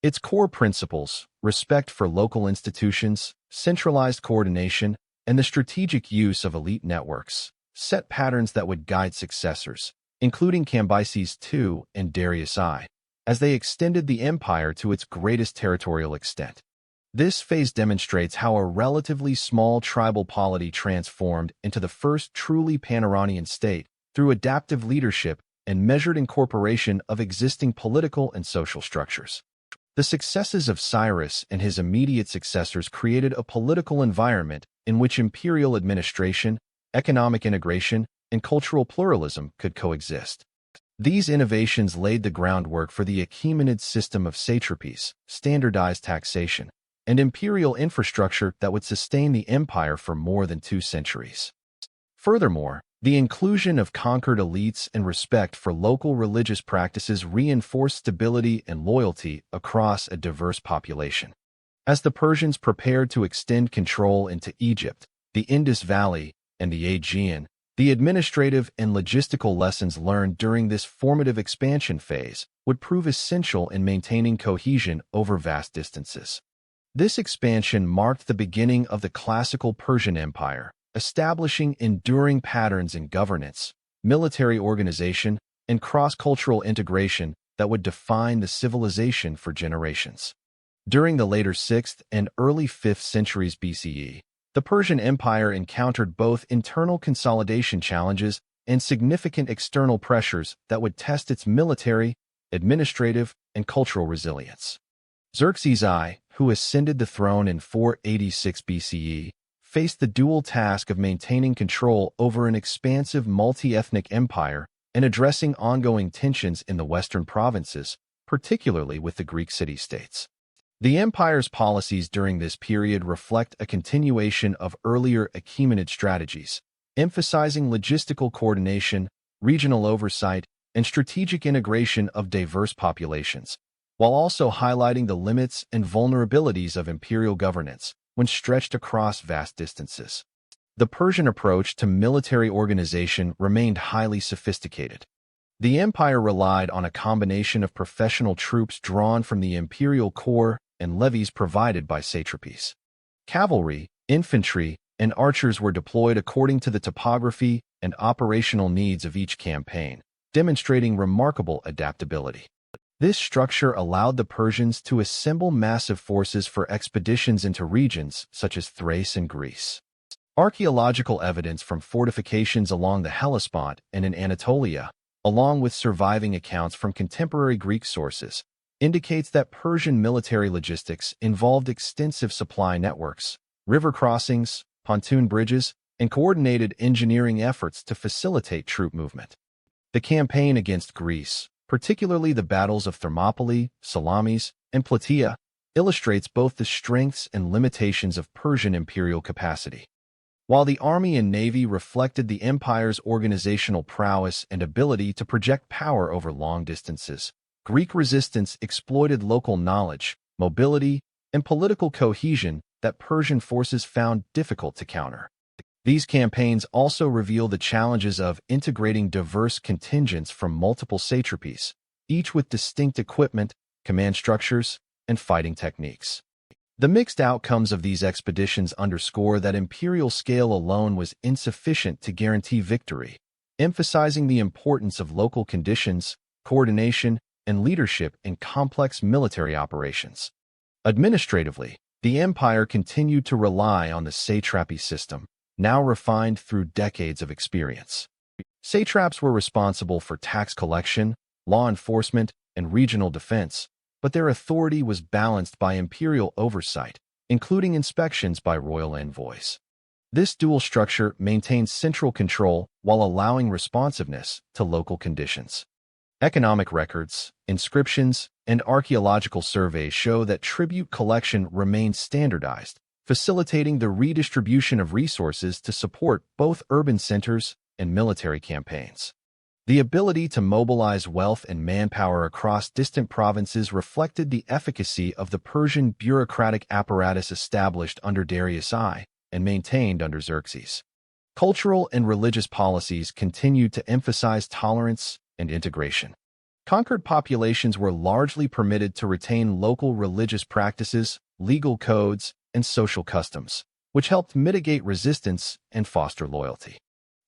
Its core principles, respect for local institutions, centralized coordination, and the strategic use of elite networks, set patterns that would guide successors, including Cambyses II and Darius I, as they extended the empire to its greatest territorial extent. This phase demonstrates how a relatively small tribal polity transformed into the first truly pan-Iranian state through adaptive leadership and measured incorporation of existing political and social structures. The successes of Cyrus and his immediate successors created a political environment in which imperial administration, economic integration, and cultural pluralism could coexist. These innovations laid the groundwork for the Achaemenid system of satrapies, standardized taxation, and imperial infrastructure that would sustain the empire for more than 2 centuries. Furthermore, the inclusion of conquered elites and respect for local religious practices reinforced stability and loyalty across a diverse population. As the Persians prepared to extend control into Egypt, the Indus Valley, and the Aegean, the administrative and logistical lessons learned during this formative expansion phase would prove essential in maintaining cohesion over vast distances. This expansion marked the beginning of the classical Persian Empire, establishing enduring patterns in governance, military organization, and cross-cultural integration that would define the civilization for generations. During the later 6th and early 5th centuries BCE, the Persian Empire encountered both internal consolidation challenges and significant external pressures that would test its military, administrative, and cultural resilience. Xerxes I, who ascended the throne in 486 BCE, faced the dual task of maintaining control over an expansive multi-ethnic empire and addressing ongoing tensions in the western provinces, particularly with the Greek city-states. The empire's policies during this period reflect a continuation of earlier Achaemenid strategies, emphasizing logistical coordination, regional oversight, and strategic integration of diverse populations, while also highlighting the limits and vulnerabilities of imperial governance when stretched across vast distances. The Persian approach to military organization remained highly sophisticated. The empire relied on a combination of professional troops drawn from the imperial corps and levies provided by satrapies. Cavalry, infantry, and archers were deployed according to the topography and operational needs of each campaign, demonstrating remarkable adaptability. This structure allowed the Persians to assemble massive forces for expeditions into regions such as Thrace and Greece. Archaeological evidence from fortifications along the Hellespont and in Anatolia, along with surviving accounts from contemporary Greek sources, indicates that Persian military logistics involved extensive supply networks, river crossings, pontoon bridges, and coordinated engineering efforts to facilitate troop movement. The campaign against Greece, particularly the battles of Thermopylae, Salamis, and Plataea, illustrates both the strengths and limitations of Persian imperial capacity. While the army and navy reflected the empire's organizational prowess and ability to project power over long distances, Greek resistance exploited local knowledge, mobility, and political cohesion that Persian forces found difficult to counter. These campaigns also reveal the challenges of integrating diverse contingents from multiple satrapies, each with distinct equipment, command structures, and fighting techniques. The mixed outcomes of these expeditions underscore that imperial scale alone was insufficient to guarantee victory, emphasizing the importance of local conditions, coordination, and leadership in complex military operations. Administratively, the empire continued to rely on the satrapy system, now refined through decades of experience. Satraps were responsible for tax collection, law enforcement, and regional defense, but their authority was balanced by imperial oversight, including inspections by royal envoys. This dual structure maintained central control while allowing responsiveness to local conditions. Economic records, inscriptions, and archaeological surveys show that tribute collection remained standardized, facilitating the redistribution of resources to support both urban centers and military campaigns. The ability to mobilize wealth and manpower across distant provinces reflected the efficacy of the Persian bureaucratic apparatus established under Darius I and maintained under Xerxes. Cultural and religious policies continued to emphasize tolerance and integration. Conquered populations were largely permitted to retain local religious practices, legal codes, and social customs, which helped mitigate resistance and foster loyalty.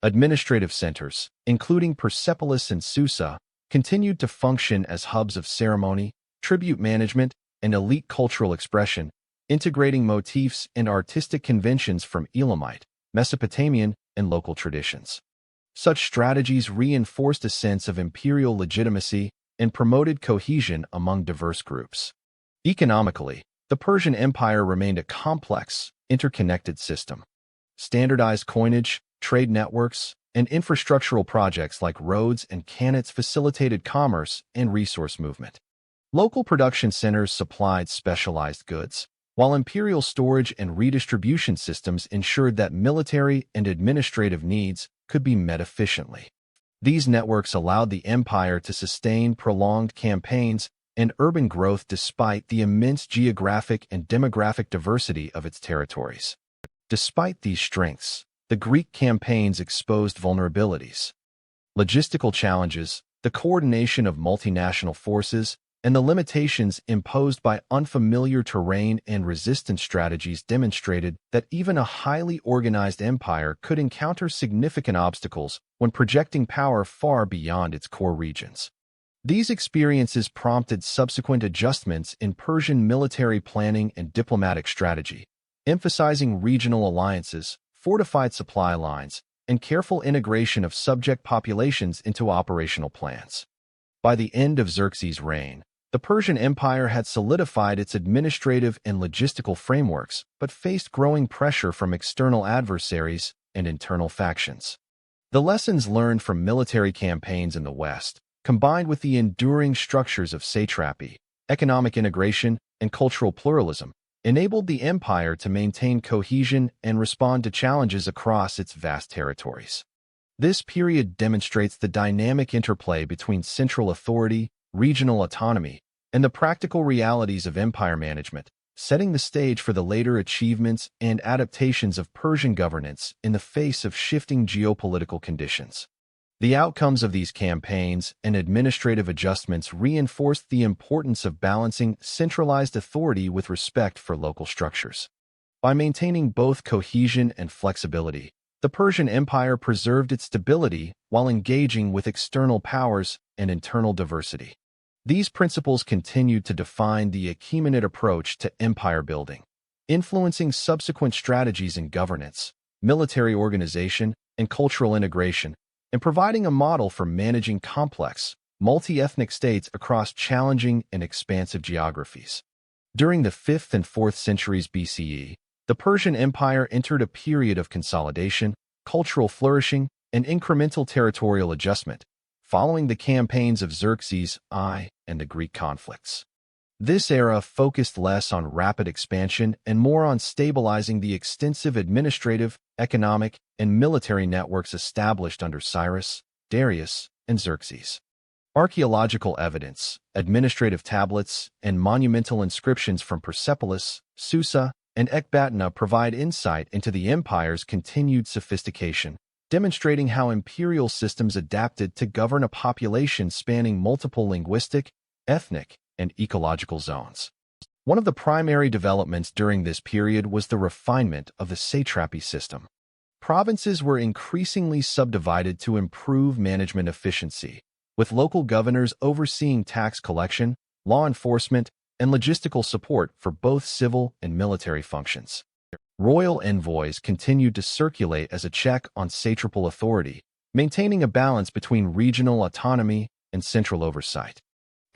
Administrative centers, including Persepolis and Susa, continued to function as hubs of ceremony, tribute management, and elite cultural expression, integrating motifs and artistic conventions from Elamite, Mesopotamian, and local traditions. Such strategies reinforced a sense of imperial legitimacy and promoted cohesion among diverse groups. Economically, the Persian Empire remained a complex, interconnected system. Standardized coinage, trade networks, and infrastructural projects like roads and canals facilitated commerce and resource movement. Local production centers supplied specialized goods, while imperial storage and redistribution systems ensured that military and administrative needs could be met efficiently. These networks allowed the empire to sustain prolonged campaigns and urban growth despite the immense geographic and demographic diversity of its territories. Despite these strengths, the Greek campaigns exposed vulnerabilities. Logistical challenges, the coordination of multinational forces, and the limitations imposed by unfamiliar terrain and resistance strategies demonstrated that even a highly organized empire could encounter significant obstacles when projecting power far beyond its core regions. These experiences prompted subsequent adjustments in Persian military planning and diplomatic strategy, emphasizing regional alliances, fortified supply lines, and careful integration of subject populations into operational plans. By the end of Xerxes' reign, the Persian Empire had solidified its administrative and logistical frameworks, but faced growing pressure from external adversaries and internal factions. The lessons learned from military campaigns in the West, combined with the enduring structures of satrapy, economic integration, and cultural pluralism, enabled the empire to maintain cohesion and respond to challenges across its vast territories. This period demonstrates the dynamic interplay between central authority, regional autonomy, and the practical realities of empire management, setting the stage for the later achievements and adaptations of Persian governance in the face of shifting geopolitical conditions. The outcomes of these campaigns and administrative adjustments reinforced the importance of balancing centralized authority with respect for local structures. By maintaining both cohesion and flexibility, the Persian Empire preserved its stability while engaging with external powers and internal diversity. These principles continued to define the Achaemenid approach to empire building, influencing subsequent strategies in governance, military organization, and cultural integration, and providing a model for managing complex, multi-ethnic states across challenging and expansive geographies. During the 5th and 4th centuries BCE, the Persian Empire entered a period of consolidation, cultural flourishing, and incremental territorial adjustment, following the campaigns of Xerxes I and the Greek conflicts. This era focused less on rapid expansion and more on stabilizing the extensive administrative, economic, and military networks established under Cyrus, Darius, and Xerxes. Archaeological evidence, administrative tablets, and monumental inscriptions from Persepolis, Susa, and Ecbatana provide insight into the empire's continued sophistication, demonstrating how imperial systems adapted to govern a population spanning multiple linguistic, ethnic, and ecological zones. One of the primary developments during this period was the refinement of the satrapy system. Provinces were increasingly subdivided to improve management efficiency, with local governors overseeing tax collection, law enforcement, and logistical support for both civil and military functions. Royal envoys continued to circulate as a check on satrapal authority, maintaining a balance between regional autonomy and central oversight.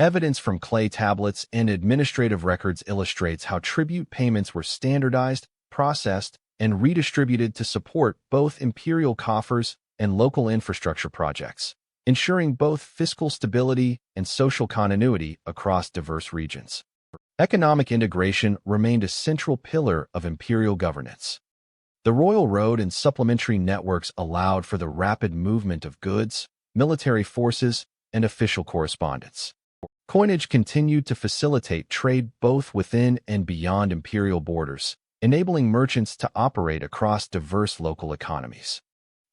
Evidence from clay tablets and administrative records illustrates how tribute payments were standardized, processed, and redistributed to support both imperial coffers and local infrastructure projects, ensuring both fiscal stability and social continuity across diverse regions. Economic integration remained a central pillar of imperial governance. The royal road and supplementary networks allowed for the rapid movement of goods, military forces, and official correspondence. Coinage continued to facilitate trade both within and beyond imperial borders, enabling merchants to operate across diverse local economies.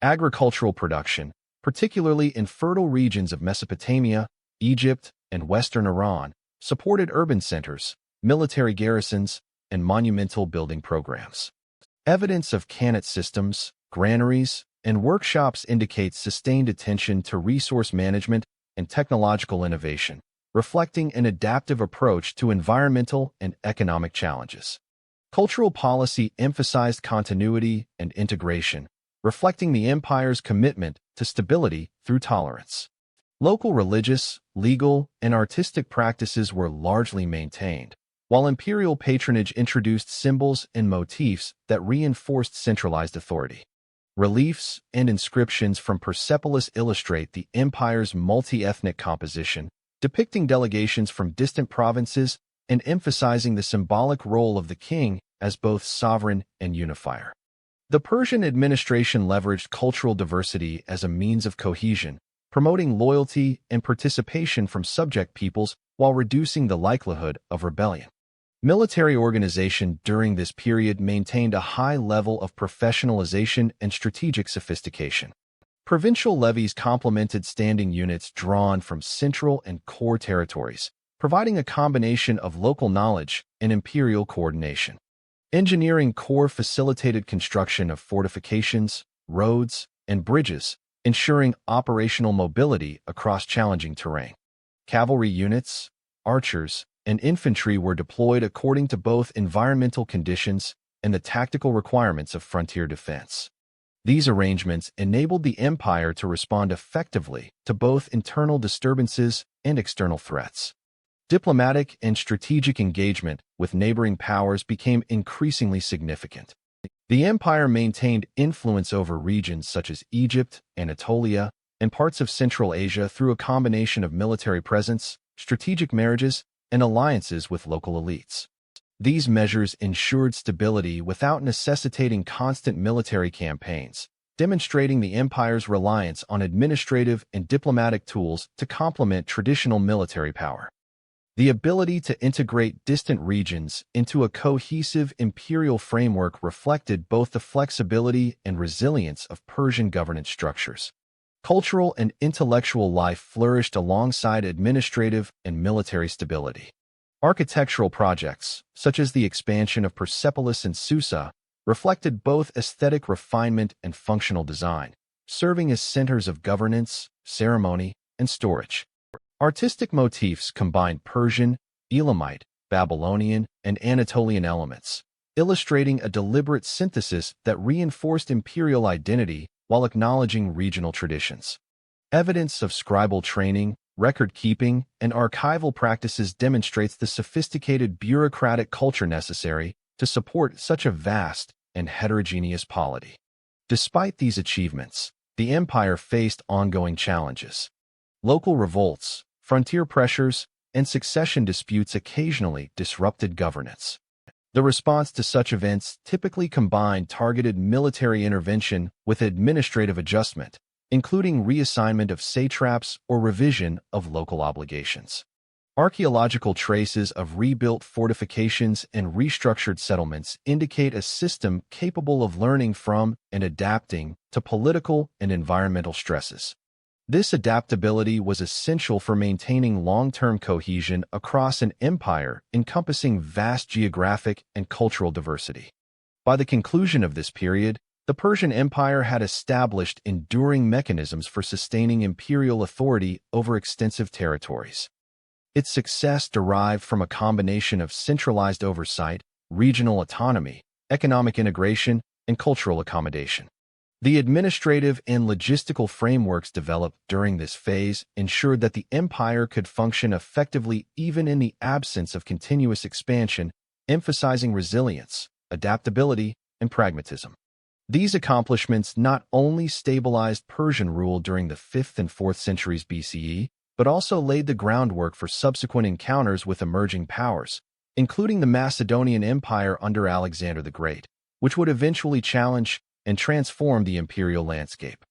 Agricultural production, particularly in fertile regions of Mesopotamia, Egypt, and western Iran, supported urban centers, military garrisons, and monumental building programs. Evidence of cannet systems, granaries, and workshops indicates sustained attention to resource management and technological innovation, reflecting an adaptive approach to environmental and economic challenges. Cultural policy emphasized continuity and integration, reflecting the empire's commitment to stability through tolerance. Local religious, legal, and artistic practices were largely maintained, while imperial patronage introduced symbols and motifs that reinforced centralized authority. Reliefs and inscriptions from Persepolis illustrate the empire's multi-ethnic composition, depicting delegations from distant provinces and emphasizing the symbolic role of the king as both sovereign and unifier. The Persian administration leveraged cultural diversity as a means of cohesion, promoting loyalty and participation from subject peoples while reducing the likelihood of rebellion. Military organization during this period maintained a high level of professionalization and strategic sophistication. Provincial levies complemented standing units drawn from central and core territories, providing a combination of local knowledge and imperial coordination. Engineering corps facilitated construction of fortifications, roads, and bridges, ensuring operational mobility across challenging terrain. Cavalry units, archers, and infantry were deployed according to both environmental conditions and the tactical requirements of frontier defense. These arrangements enabled the empire to respond effectively to both internal disturbances and external threats. Diplomatic and strategic engagement with neighboring powers became increasingly significant. The empire maintained influence over regions such as Egypt, Anatolia, and parts of Central Asia through a combination of military presence, strategic marriages, and alliances with local elites. These measures ensured stability without necessitating constant military campaigns, demonstrating the empire's reliance on administrative and diplomatic tools to complement traditional military power. The ability to integrate distant regions into a cohesive imperial framework reflected both the flexibility and resilience of Persian governance structures. Cultural and intellectual life flourished alongside administrative and military stability. Architectural projects, such as the expansion of Persepolis and Susa, reflected both aesthetic refinement and functional design, serving as centers of governance, ceremony, and storage. Artistic motifs combined Persian, Elamite, Babylonian, and Anatolian elements, illustrating a deliberate synthesis that reinforced imperial identity while acknowledging regional traditions. Evidence of scribal training, record-keeping, and archival practices demonstrates the sophisticated bureaucratic culture necessary to support such a vast and heterogeneous polity. Despite these achievements, the empire faced ongoing challenges. Local revolts, frontier pressures, and succession disputes occasionally disrupted governance. The response to such events typically combined targeted military intervention with administrative adjustment, including reassignment of satraps or revision of local obligations. Archaeological traces of rebuilt fortifications and restructured settlements indicate a system capable of learning from and adapting to political and environmental stresses. This adaptability was essential for maintaining long-term cohesion across an empire encompassing vast geographic and cultural diversity. By the conclusion of this period, the Persian Empire had established enduring mechanisms for sustaining imperial authority over extensive territories. Its success derived from a combination of centralized oversight, regional autonomy, economic integration, and cultural accommodation. The administrative and logistical frameworks developed during this phase ensured that the empire could function effectively even in the absence of continuous expansion, emphasizing resilience, adaptability, and pragmatism. These accomplishments not only stabilized Persian rule during the 5th and 4th centuries BCE, but also laid the groundwork for subsequent encounters with emerging powers, including the Macedonian Empire under Alexander the Great, which would eventually challenge and transform the imperial landscape.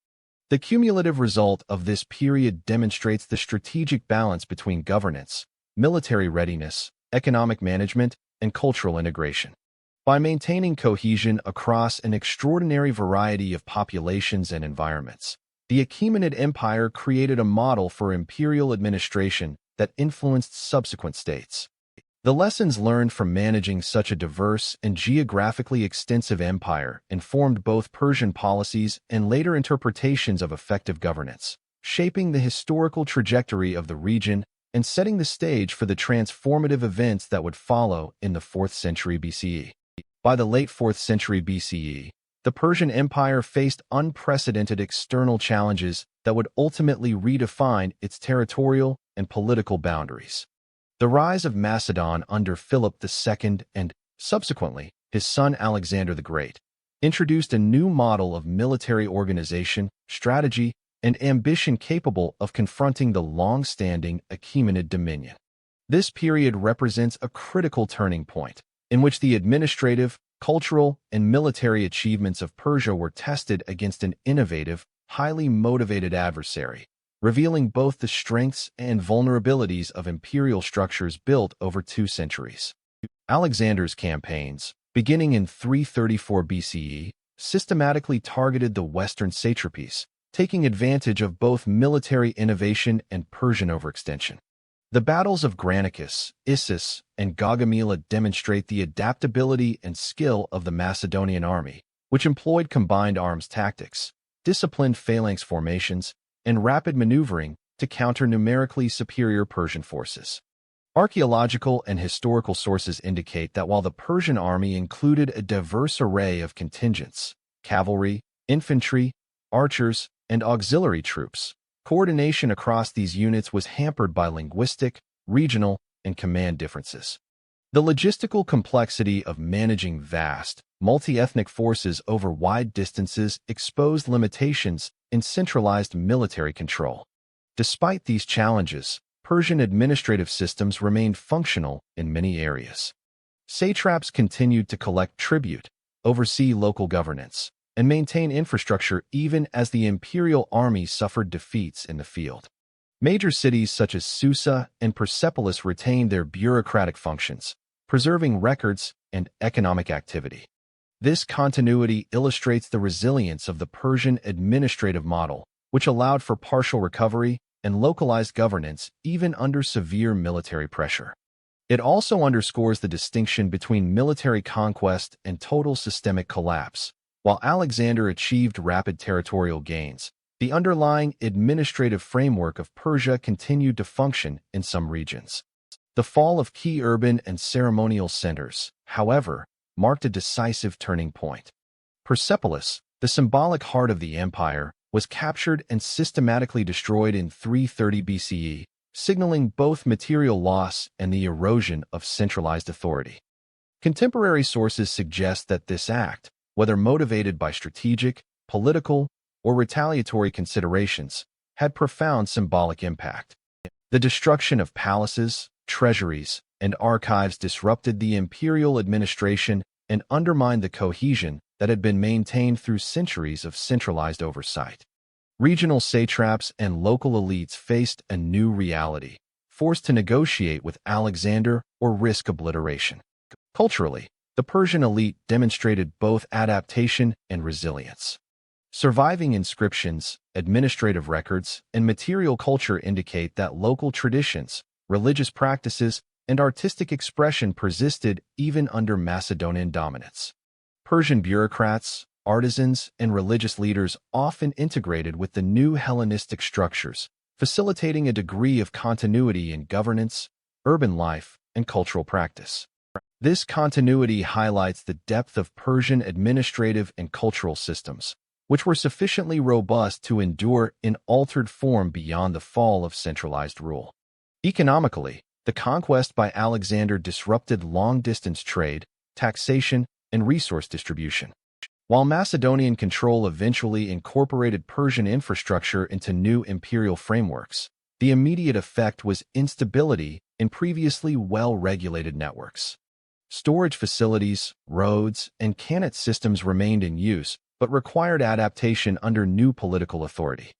The cumulative result of this period demonstrates the strategic balance between governance, military readiness, economic management, and cultural integration. By maintaining cohesion across an extraordinary variety of populations and environments, the Achaemenid Empire created a model for imperial administration that influenced subsequent states. The lessons learned from managing such a diverse and geographically extensive empire informed both Persian policies and later interpretations of effective governance, shaping the historical trajectory of the region and setting the stage for the transformative events that would follow in the 4th century BCE. By the late 4th century BCE, the Persian Empire faced unprecedented external challenges that would ultimately redefine its territorial and political boundaries. The rise of Macedon under Philip II and, subsequently, his son Alexander the Great, introduced a new model of military organization, strategy, and ambition capable of confronting the long-standing Achaemenid dominion. This period represents a critical turning point, in which the administrative, cultural, and military achievements of Persia were tested against an innovative, highly motivated adversary, revealing both the strengths and vulnerabilities of imperial structures built over 2 centuries. Alexander's campaigns, beginning in 334 BCE, systematically targeted the western satrapies, taking advantage of both military innovation and Persian overextension. The battles of Granicus, Issus, and Gaugamela demonstrate the adaptability and skill of the Macedonian army, which employed combined arms tactics, disciplined phalanx formations, and rapid maneuvering to counter numerically superior Persian forces. Archaeological and historical sources indicate that while the Persian army included a diverse array of contingents, cavalry, infantry, archers, and auxiliary troops, coordination across these units was hampered by linguistic, regional, and command differences. The logistical complexity of managing vast, multi-ethnic forces over wide distances exposed limitations in centralized military control. Despite these challenges, Persian administrative systems remained functional in many areas. Satraps continued to collect tribute, oversee local governance, and maintain infrastructure even as the imperial army suffered defeats in the field. Major cities such as Susa and Persepolis retained their bureaucratic functions, preserving records and economic activity. This continuity illustrates the resilience of the Persian administrative model, which allowed for partial recovery and localized governance even under severe military pressure. It also underscores the distinction between military conquest and total systemic collapse. While Alexander achieved rapid territorial gains, the underlying administrative framework of Persia continued to function in some regions. The fall of key urban and ceremonial centers, however, marked a decisive turning point. Persepolis, the symbolic heart of the empire, was captured and systematically destroyed in 330 BCE, signaling both material loss and the erosion of centralized authority. Contemporary sources suggest that this act, whether motivated by strategic, political, or retaliatory considerations, had profound symbolic impact. The destruction of palaces, treasuries, and archives disrupted the imperial administration and undermined the cohesion that had been maintained through centuries of centralized oversight. Regional satraps and local elites faced a new reality, forced to negotiate with Alexander or risk obliteration. Culturally, the Persian elite demonstrated both adaptation and resilience. Surviving inscriptions, administrative records, and material culture indicate that local traditions, religious practices, and artistic expression persisted even under Macedonian dominance. Persian bureaucrats, artisans, and religious leaders often integrated with the new Hellenistic structures, facilitating a degree of continuity in governance, urban life, and cultural practice. This continuity highlights the depth of Persian administrative and cultural systems, which were sufficiently robust to endure in altered form beyond the fall of centralized rule. Economically, the conquest by Alexander disrupted long-distance trade, taxation, and resource distribution. While Macedonian control eventually incorporated Persian infrastructure into new imperial frameworks, the immediate effect was instability in previously well-regulated networks. Storage facilities, roads, and khanate systems remained in use, but required adaptation under new political authority.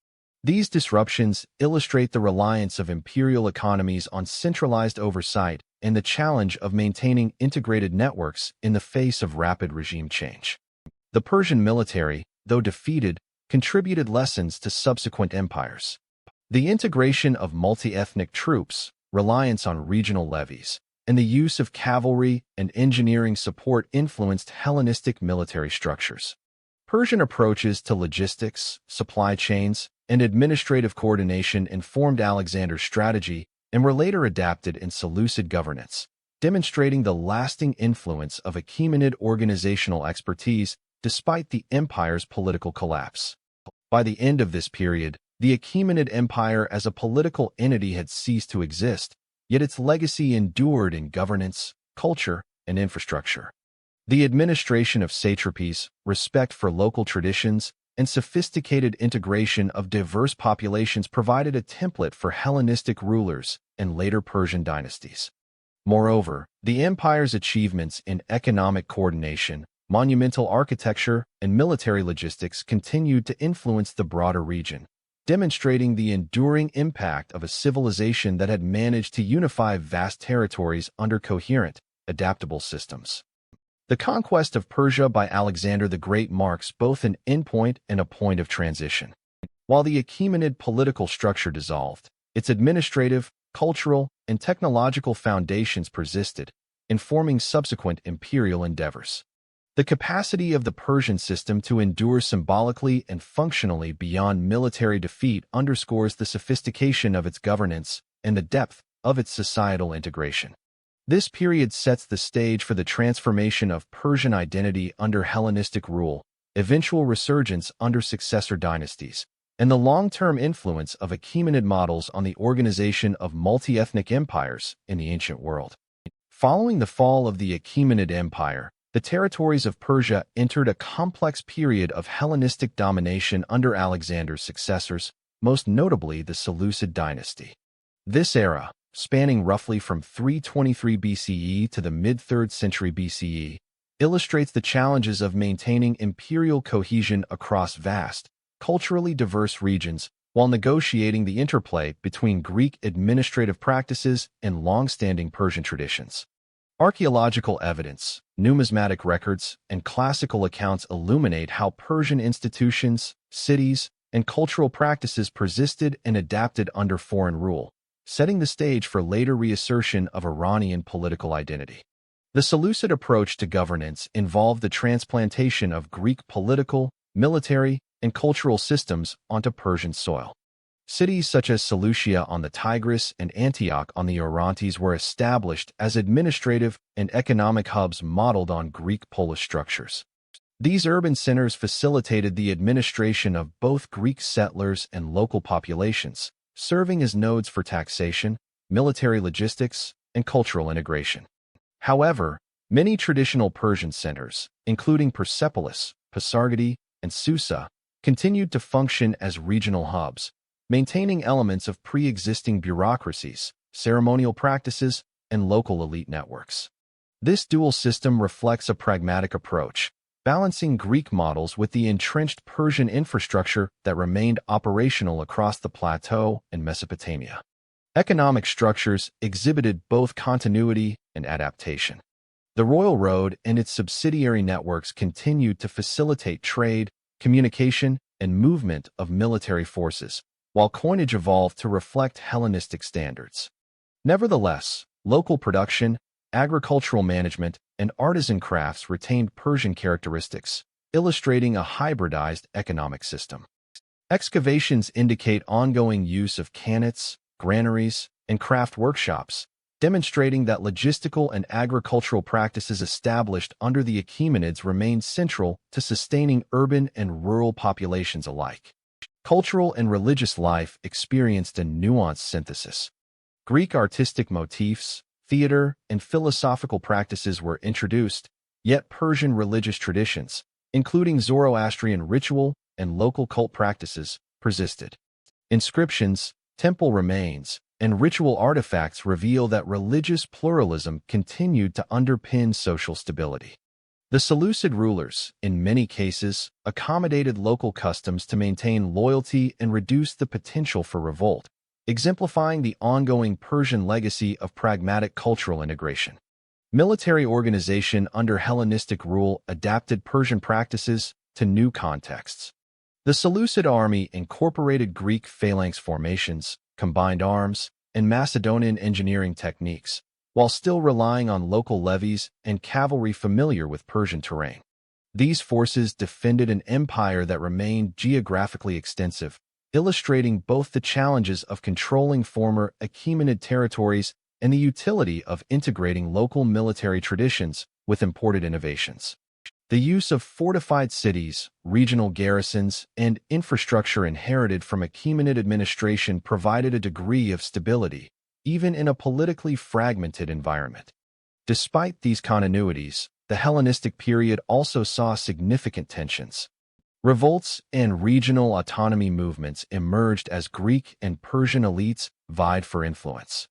These disruptions illustrate the reliance of imperial economies on centralized oversight and the challenge of maintaining integrated networks in the face of rapid regime change. The Persian military, though defeated, contributed lessons to subsequent empires. The integration of multi-ethnic troops, reliance on regional levies, and the use of cavalry and engineering support influenced Hellenistic military structures. Persian approaches to logistics, supply chains, and administrative coordination informed Alexander's strategy and were later adapted in Seleucid governance, demonstrating the lasting influence of Achaemenid organizational expertise despite the empire's political collapse. By the end of this period, the Achaemenid Empire as a political entity had ceased to exist, yet its legacy endured in governance, culture, and infrastructure. The administration of satrapies, respect for local traditions, and sophisticated integration of diverse populations provided a template for Hellenistic rulers and later Persian dynasties. Moreover, the empire's achievements in economic coordination, monumental architecture, and military logistics continued to influence the broader region, demonstrating the enduring impact of a civilization that had managed to unify vast territories under coherent, adaptable systems. The conquest of Persia by Alexander the Great marks both an endpoint and a point of transition. While the Achaemenid political structure dissolved, its administrative, cultural, and technological foundations persisted, informing subsequent imperial endeavors. The capacity of the Persian system to endure symbolically and functionally beyond military defeat underscores the sophistication of its governance and the depth of its societal integration. This period sets the stage for the transformation of Persian identity under Hellenistic rule, eventual resurgence under successor dynasties, and the long-term influence of Achaemenid models on the organization of multi-ethnic empires in the ancient world. Following the fall of the Achaemenid Empire, the territories of Persia entered a complex period of Hellenistic domination under Alexander's successors, most notably the Seleucid dynasty. This era, spanning roughly from 323 BCE to the mid-3rd century BCE, illustrates the challenges of maintaining imperial cohesion across vast, culturally diverse regions while negotiating the interplay between Greek administrative practices and long-standing Persian traditions. Archaeological evidence, numismatic records, and classical accounts illuminate how Persian institutions, cities, and cultural practices persisted and adapted under foreign rule, setting the stage for later reassertion of Iranian political identity. The Seleucid approach to governance involved the transplantation of Greek political, military, and cultural systems onto Persian soil. Cities such as Seleucia on the Tigris and Antioch on the Orontes were established as administrative and economic hubs modeled on Greek polis structures. These urban centers facilitated the administration of both Greek settlers and local populations, serving as nodes for taxation, military logistics, and cultural integration. However, many traditional Persian centers, including Persepolis, Pasargadae, and Susa, continued to function as regional hubs, maintaining elements of pre-existing bureaucracies, ceremonial practices, and local elite networks. This dual system reflects a pragmatic approach, balancing Greek models with the entrenched Persian infrastructure that remained operational across the plateau and Mesopotamia. Economic structures exhibited both continuity and adaptation. The Royal Road and its subsidiary networks continued to facilitate trade, communication, and movement of military forces, while coinage evolved to reflect Hellenistic standards. Nevertheless, local production, agricultural management, and artisan crafts retained Persian characteristics, illustrating a hybridized economic system. Excavations indicate ongoing use of khanats, granaries, and craft workshops, demonstrating that logistical and agricultural practices established under the Achaemenids remained central to sustaining urban and rural populations alike. Cultural and religious life experienced a nuanced synthesis. Greek artistic motifs, theater, and philosophical practices were introduced, yet Persian religious traditions, including Zoroastrian ritual and local cult practices, persisted. Inscriptions, temple remains, and ritual artifacts reveal that religious pluralism continued to underpin social stability. The Seleucid rulers, in many cases, accommodated local customs to maintain loyalty and reduce the potential for revolt, exemplifying the ongoing Persian legacy of pragmatic cultural integration. Military organization under Hellenistic rule adapted Persian practices to new contexts. The Seleucid army incorporated Greek phalanx formations, combined arms, and Macedonian engineering techniques, while still relying on local levies and cavalry familiar with Persian terrain. These forces defended an empire that remained geographically extensive, illustrating both the challenges of controlling former Achaemenid territories and the utility of integrating local military traditions with imported innovations. The use of fortified cities, regional garrisons, and infrastructure inherited from Achaemenid administration provided a degree of stability, even in a politically fragmented environment. Despite these continuities, the Hellenistic period also saw significant tensions. Revolts and regional autonomy movements emerged as Greek and Persian elites vied for influence.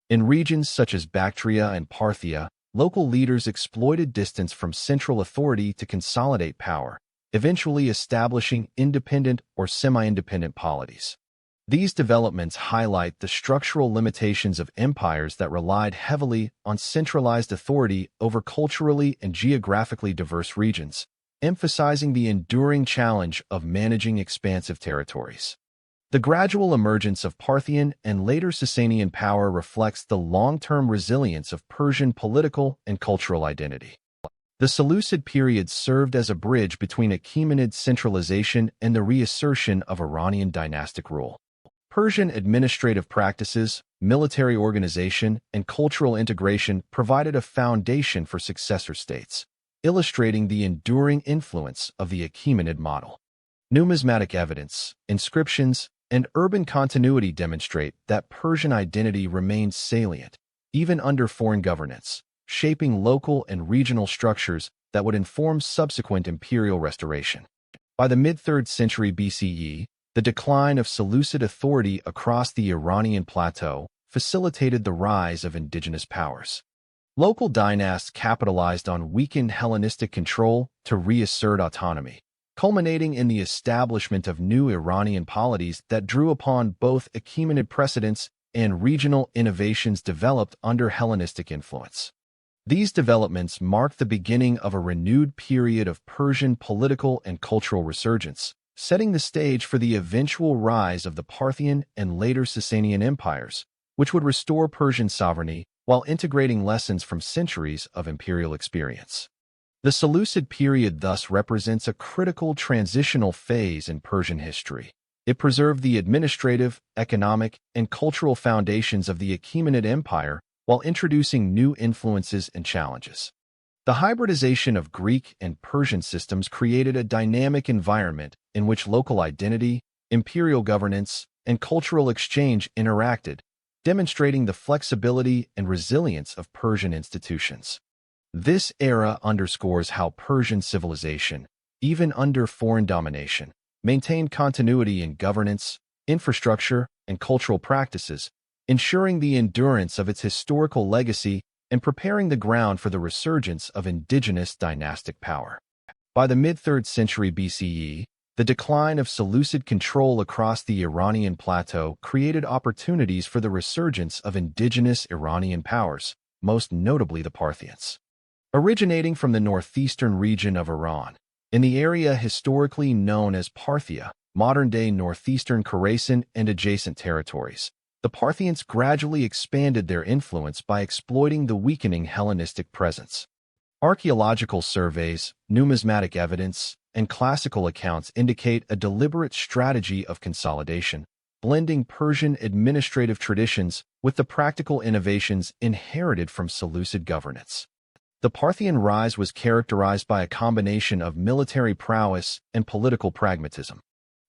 In regions such as Bactria and Parthia, local leaders exploited distance from central authority to consolidate power, eventually establishing independent or semi-independent polities. These developments highlight the structural limitations of empires that relied heavily on centralized authority over culturally and geographically diverse regions, emphasizing the enduring challenge of managing expansive territories. The gradual emergence of Parthian and later Sasanian power reflects the long-term resilience of Persian political and cultural identity. The Seleucid period served as a bridge between Achaemenid centralization and the reassertion of Iranian dynastic rule. Persian administrative practices, military organization, and cultural integration provided a foundation for successor states, illustrating the enduring influence of the Achaemenid model. Numismatic evidence, inscriptions, and urban continuity demonstrate that Persian identity remained salient, even under foreign governance, shaping local and regional structures that would inform subsequent imperial restoration. By the mid-3rd century BCE, the decline of Seleucid authority across the Iranian plateau facilitated the rise of indigenous powers. Local dynasts capitalized on weakened Hellenistic control to reassert autonomy, culminating in the establishment of new Iranian polities that drew upon both Achaemenid precedents and regional innovations developed under Hellenistic influence. These developments mark the beginning of a renewed period of Persian political and cultural resurgence, setting the stage for the eventual rise of the Parthian and later Sasanian empires, which would restore Persian sovereignty while integrating lessons from centuries of imperial experience. The Seleucid period thus represents a critical transitional phase in Persian history. It preserved the administrative, economic, and cultural foundations of the Achaemenid Empire while introducing new influences and challenges. The hybridization of Greek and Persian systems created a dynamic environment in which local identity, imperial governance, and cultural exchange interacted, demonstrating the flexibility and resilience of Persian institutions. This era underscores how Persian civilization, even under foreign domination, maintained continuity in governance, infrastructure, and cultural practices, ensuring the endurance of its historical legacy and preparing the ground for the resurgence of indigenous dynastic power. By the mid-3rd century BCE, the decline of Seleucid control across the Iranian plateau created opportunities for the resurgence of indigenous Iranian powers, most notably the Parthians. Originating from the northeastern region of Iran, in the area historically known as Parthia, modern-day northeastern Khorasan and adjacent territories, the Parthians gradually expanded their influence by exploiting the weakening Hellenistic presence. Archaeological surveys, numismatic evidence, and classical accounts indicate a deliberate strategy of consolidation, blending Persian administrative traditions with the practical innovations inherited from Seleucid governance. The Parthian rise was characterized by a combination of military prowess and political pragmatism.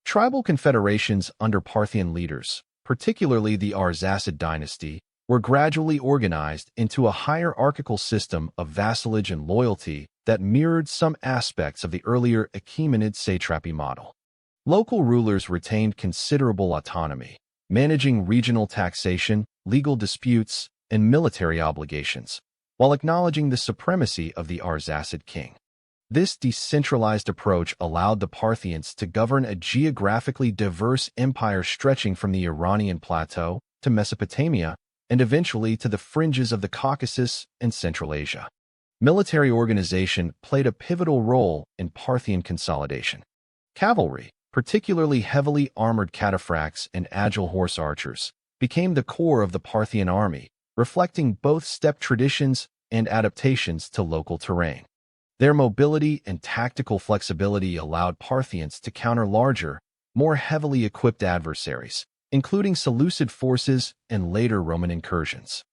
Tribal confederations under Parthian leaders, particularly the Arsacid dynasty, were gradually organized into a hierarchical system of vassalage and loyalty that mirrored some aspects of the earlier Achaemenid satrapy model. Local rulers retained considerable autonomy, managing regional taxation, legal disputes, and military obligations, while acknowledging the supremacy of the Arsacid king. This decentralized approach allowed the Parthians to govern a geographically diverse empire stretching from the Iranian plateau to Mesopotamia and eventually to the fringes of the Caucasus and Central Asia. Military organization played a pivotal role in Parthian consolidation. Cavalry, particularly heavily armored cataphracts and agile horse archers, became the core of the Parthian army, reflecting both steppe traditions and adaptations to local terrain. Their mobility and tactical flexibility allowed Parthians to counter larger, more heavily equipped adversaries, including Seleucid forces and later Roman incursions.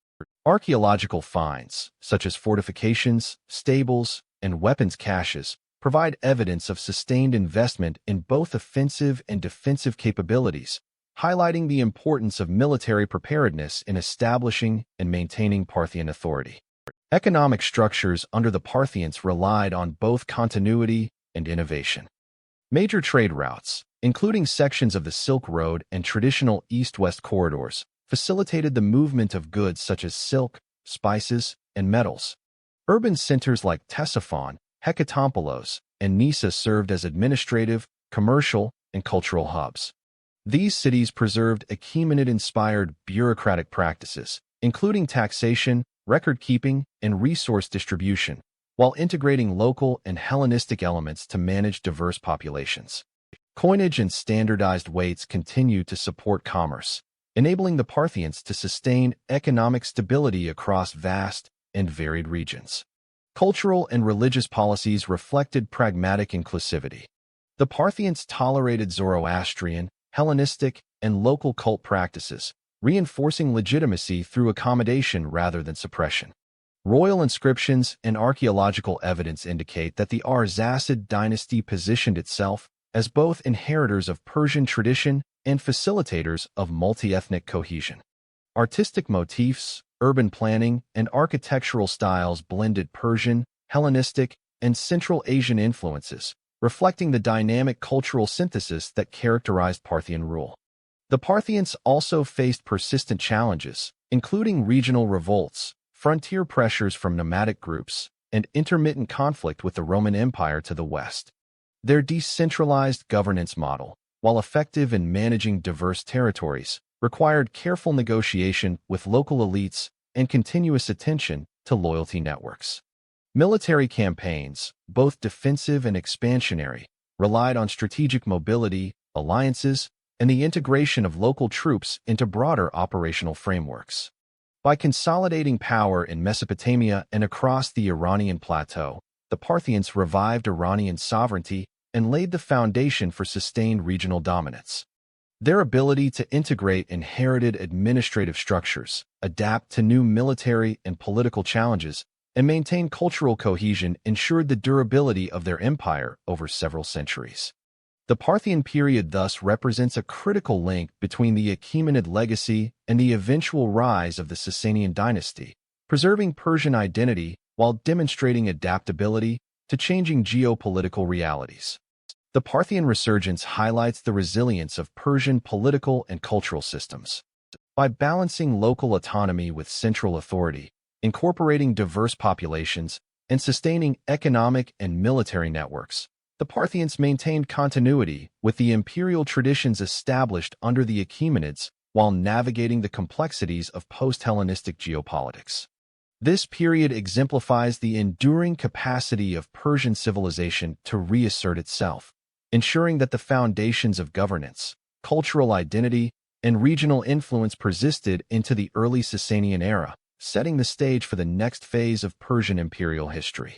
Archaeological finds, such as fortifications, stables, and weapons caches, provide evidence of sustained investment in both offensive and defensive capabilities, highlighting the importance of military preparedness in establishing and maintaining Parthian authority. Economic structures under the Parthians relied on both continuity and innovation. Major trade routes, including sections of the Silk Road and traditional east-west corridors, facilitated the movement of goods such as silk, spices, and metals. Urban centers like Ctesiphon, Hekatompelos, and Nisa served as administrative, commercial, and cultural hubs. These cities preserved Achaemenid-inspired bureaucratic practices, including taxation, record-keeping, and resource distribution, while integrating local and Hellenistic elements to manage diverse populations. Coinage and standardized weights continued to support commerce, enabling the Parthians to sustain economic stability across vast and varied regions. Cultural and religious policies reflected pragmatic inclusivity. The Parthians tolerated Zoroastrian, Hellenistic, and local cult practices, reinforcing legitimacy through accommodation rather than suppression. Royal inscriptions and archaeological evidence indicate that the Arsacid dynasty positioned itself as both inheritors of Persian tradition and facilitators of multi-ethnic cohesion. Artistic motifs, urban planning, and architectural styles blended Persian, Hellenistic, and Central Asian influences, reflecting the dynamic cultural synthesis that characterized Parthian rule. The Parthians also faced persistent challenges, including regional revolts, frontier pressures from nomadic groups, and intermittent conflict with the Roman Empire to the west. Their decentralized governance model, while effective in managing diverse territories, required careful negotiation with local elites and continuous attention to loyalty networks. Military campaigns, both defensive and expansionary, relied on strategic mobility, alliances, and the integration of local troops into broader operational frameworks. By consolidating power in Mesopotamia and across the Iranian plateau, the Parthians revived Iranian sovereignty and laid the foundation for sustained regional dominance. Their ability to integrate inherited administrative structures, adapt to new military and political challenges, and maintain cultural cohesion ensured the durability of their empire over several centuries. The Parthian period thus represents a critical link between the Achaemenid legacy and the eventual rise of the Sasanian dynasty, preserving Persian identity while demonstrating adaptability to changing geopolitical realities. The Parthian resurgence highlights the resilience of Persian political and cultural systems. By balancing local autonomy with central authority, incorporating diverse populations, and sustaining economic and military networks, the Parthians maintained continuity with the imperial traditions established under the Achaemenids while navigating the complexities of post-Hellenistic geopolitics. This period exemplifies the enduring capacity of Persian civilization to reassert itself, ensuring that the foundations of governance, cultural identity, and regional influence persisted into the early Sasanian era, setting the stage for the next phase of Persian imperial history.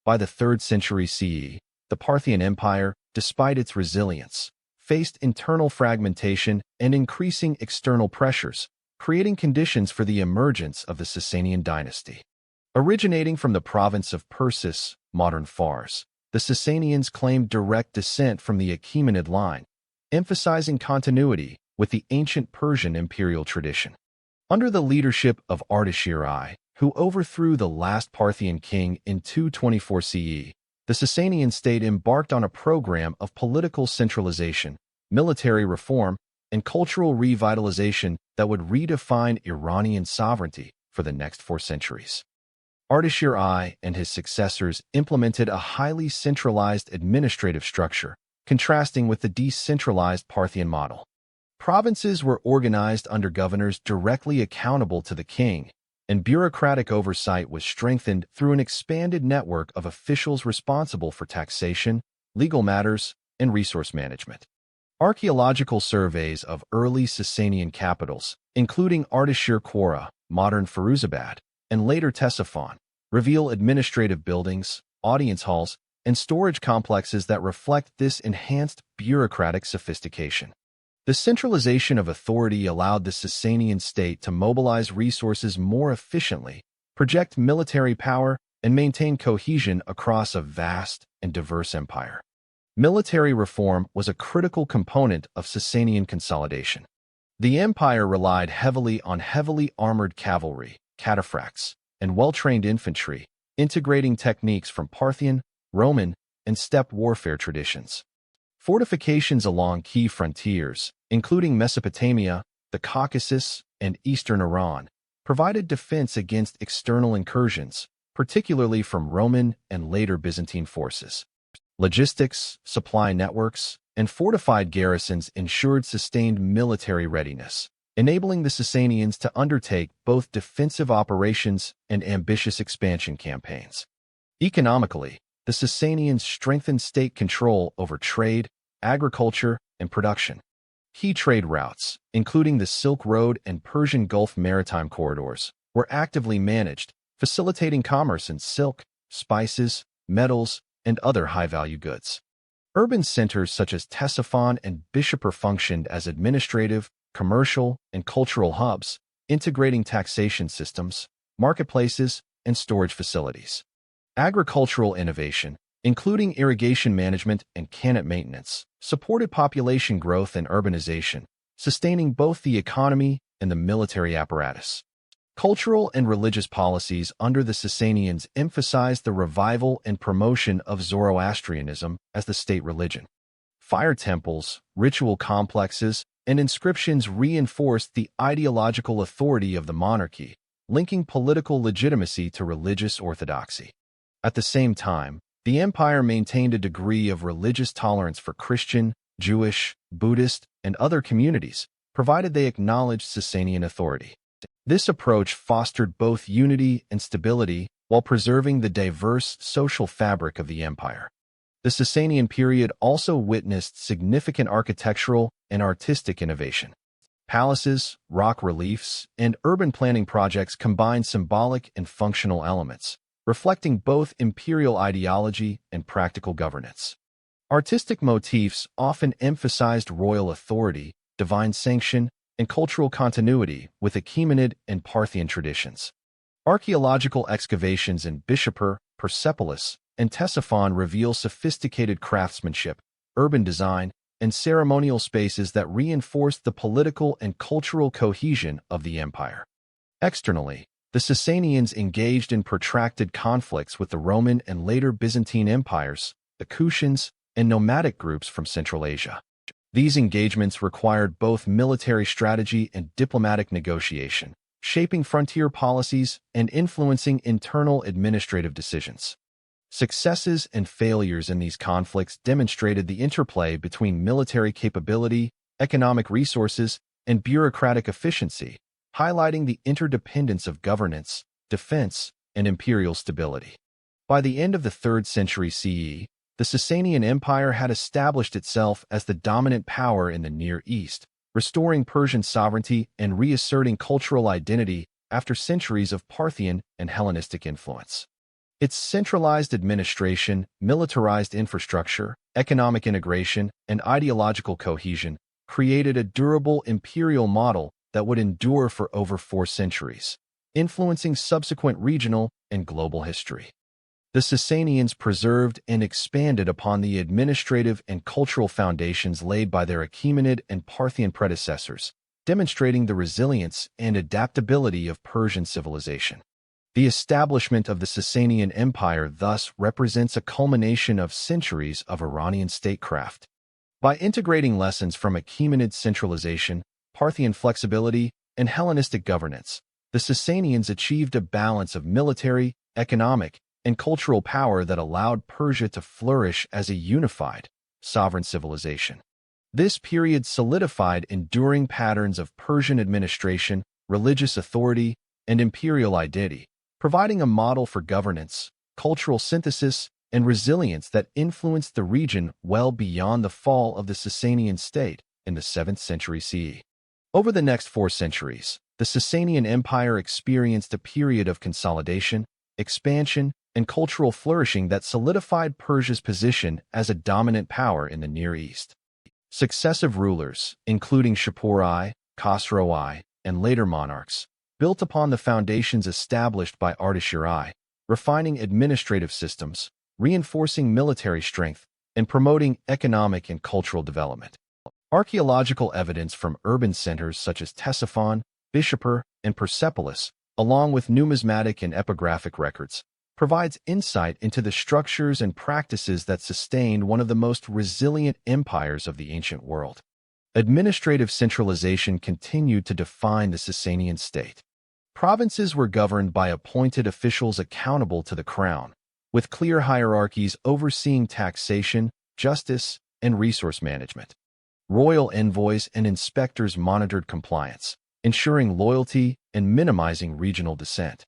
By the 3rd century CE, the Parthian Empire, despite its resilience, faced internal fragmentation and increasing external pressures, creating conditions for the emergence of the Sasanian dynasty. Originating from the province of Persis, modern Fars, the Sasanians claimed direct descent from the Achaemenid line, emphasizing continuity with the ancient Persian imperial tradition. Under the leadership of Ardashir I, who overthrew the last Parthian king in 224 CE, the Sasanian state embarked on a program of political centralization, military reform, and cultural revitalization that would redefine Iranian sovereignty for the next 4 centuries. Ardashir I and his successors implemented a highly centralized administrative structure, contrasting with the decentralized Parthian model. Provinces were organized under governors directly accountable to the king, and bureaucratic oversight was strengthened through an expanded network of officials responsible for taxation, legal matters, and resource management. Archaeological surveys of early Sasanian capitals, including Ardashir Quora, modern Firuzabad, and later Ctesiphon, reveal administrative buildings, audience halls, and storage complexes that reflect this enhanced bureaucratic sophistication. The centralization of authority allowed the Sasanian state to mobilize resources more efficiently, project military power, and maintain cohesion across a vast and diverse empire. Military reform was a critical component of Sasanian consolidation. The empire relied heavily on heavily armored cavalry, cataphracts, and well-trained infantry, integrating techniques from Parthian, Roman, and steppe warfare traditions. Fortifications along key frontiers, including Mesopotamia, the Caucasus, and eastern Iran, provided defense against external incursions, particularly from Roman and later Byzantine forces. Logistics, supply networks, and fortified garrisons ensured sustained military readiness, enabling the Sasanians to undertake both defensive operations and ambitious expansion campaigns. Economically, the Sasanians strengthened state control over trade, agriculture, and production. Key trade routes, including the Silk Road and Persian Gulf maritime corridors, were actively managed, facilitating commerce in silk, spices, metals, and other high-value goods. Urban centers such as Ctesiphon and Bishapur functioned as administrative, commercial, and cultural hubs, integrating taxation systems, marketplaces, and storage facilities. Agricultural innovation, including irrigation management and canal maintenance, supported population growth and urbanization, sustaining both the economy and the military apparatus. Cultural and religious policies under the Sasanians emphasized the revival and promotion of Zoroastrianism as the state religion. Fire temples, ritual complexes, and inscriptions reinforced the ideological authority of the monarchy, linking political legitimacy to religious orthodoxy. At the same time, the empire maintained a degree of religious tolerance for Christian, Jewish, Buddhist, and other communities, provided they acknowledged Sasanian authority. This approach fostered both unity and stability while preserving the diverse social fabric of the empire. The Sasanian period also witnessed significant architectural and artistic innovation. Palaces, rock reliefs, and urban planning projects combined symbolic and functional elements, reflecting both imperial ideology and practical governance. Artistic motifs often emphasized royal authority, divine sanction, and cultural continuity with Achaemenid and Parthian traditions. Archaeological excavations in Bishapur, Persepolis, and Ctesiphon reveal sophisticated craftsmanship, urban design, and ceremonial spaces that reinforced the political and cultural cohesion of the empire. Externally, the Sasanians engaged in protracted conflicts with the Roman and later Byzantine empires, the Kushans, and nomadic groups from Central Asia. These engagements required both military strategy and diplomatic negotiation, shaping frontier policies and influencing internal administrative decisions. Successes and failures in these conflicts demonstrated the interplay between military capability, economic resources, and bureaucratic efficiency, highlighting the interdependence of governance, defense, and imperial stability. By the end of the 3rd century CE, the Sasanian Empire had established itself as the dominant power in the Near East, restoring Persian sovereignty and reasserting cultural identity after centuries of Parthian and Hellenistic influence. Its centralized administration, militarized infrastructure, economic integration, and ideological cohesion created a durable imperial model that would endure for over 4 centuries, influencing subsequent regional and global history. The Sasanians preserved and expanded upon the administrative and cultural foundations laid by their Achaemenid and Parthian predecessors, demonstrating the resilience and adaptability of Persian civilization. The establishment of the Sasanian Empire thus represents a culmination of centuries of Iranian statecraft. By integrating lessons from Achaemenid centralization, Parthian flexibility, and Hellenistic governance, the Sasanians achieved a balance of military, economic, and cultural power that allowed Persia to flourish as a unified, sovereign civilization. This period solidified enduring patterns of Persian administration, religious authority, and imperial identity, providing a model for governance, cultural synthesis, and resilience that influenced the region well beyond the fall of the Sasanian state in the 7th century CE. Over the next 4 centuries, the Sasanian Empire experienced a period of consolidation, expansion, and cultural flourishing that solidified Persia's position as a dominant power in the Near East. Successive rulers, including Shapur I, Khosrow I, and later monarchs, built upon the foundations established by Ardashir I, refining administrative systems, reinforcing military strength, and promoting economic and cultural development. Archaeological evidence from urban centers such as Ctesiphon, Bishapur, and Persepolis along with numismatic and epigraphic records, provides insight into the structures and practices that sustained one of the most resilient empires of the ancient world. Administrative centralization continued to define the Sasanian state. Provinces were governed by appointed officials accountable to the crown, with clear hierarchies overseeing taxation, justice, and resource management. Royal envoys and inspectors monitored compliance, ensuring loyalty and minimizing regional dissent.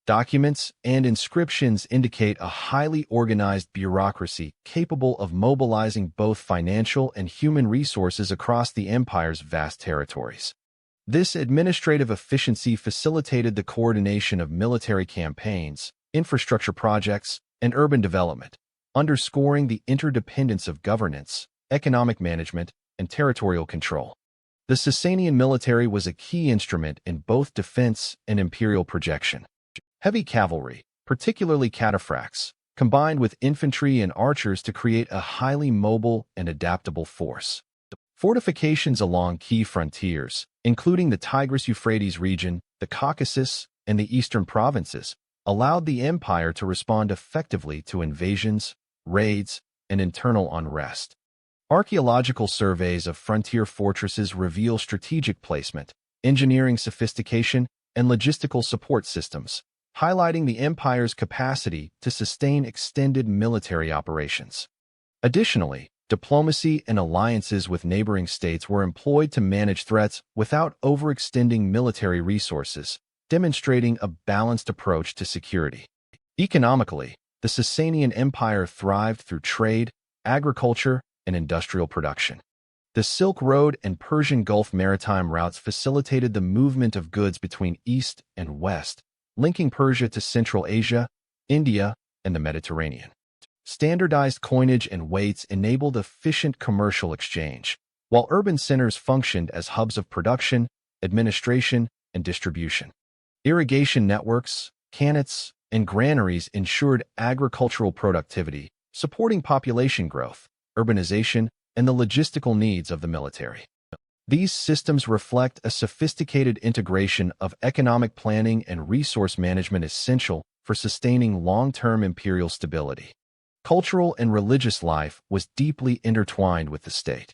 Documents and inscriptions indicate a highly organized bureaucracy capable of mobilizing both financial and human resources across the empire's vast territories. This administrative efficiency facilitated the coordination of military campaigns, infrastructure projects, and urban development, underscoring the interdependence of governance, economic management, and territorial control. The Sasanian military was a key instrument in both defense and imperial projection. Heavy cavalry, particularly cataphracts, combined with infantry and archers to create a highly mobile and adaptable force. Fortifications along key frontiers, including the Tigris-Euphrates region, the Caucasus, and the eastern provinces, allowed the empire to respond effectively to invasions, raids, and internal unrest. Archaeological surveys of frontier fortresses reveal strategic placement, engineering sophistication, and logistical support systems, highlighting the empire's capacity to sustain extended military operations. Additionally, diplomacy and alliances with neighboring states were employed to manage threats without overextending military resources, demonstrating a balanced approach to security. Economically, the Sasanian Empire thrived through trade, agriculture, and industrial production. The Silk Road and Persian Gulf maritime routes facilitated the movement of goods between East and West, linking Persia to Central Asia, India, and the Mediterranean. Standardized coinage and weights enabled efficient commercial exchange, while urban centers functioned as hubs of production, administration, and distribution. Irrigation networks, qanats, and granaries ensured agricultural productivity, supporting population growth, urbanization, and the logistical needs of the military. These systems reflect a sophisticated integration of economic planning and resource management essential for sustaining long-term imperial stability. Cultural and religious life was deeply intertwined with the state.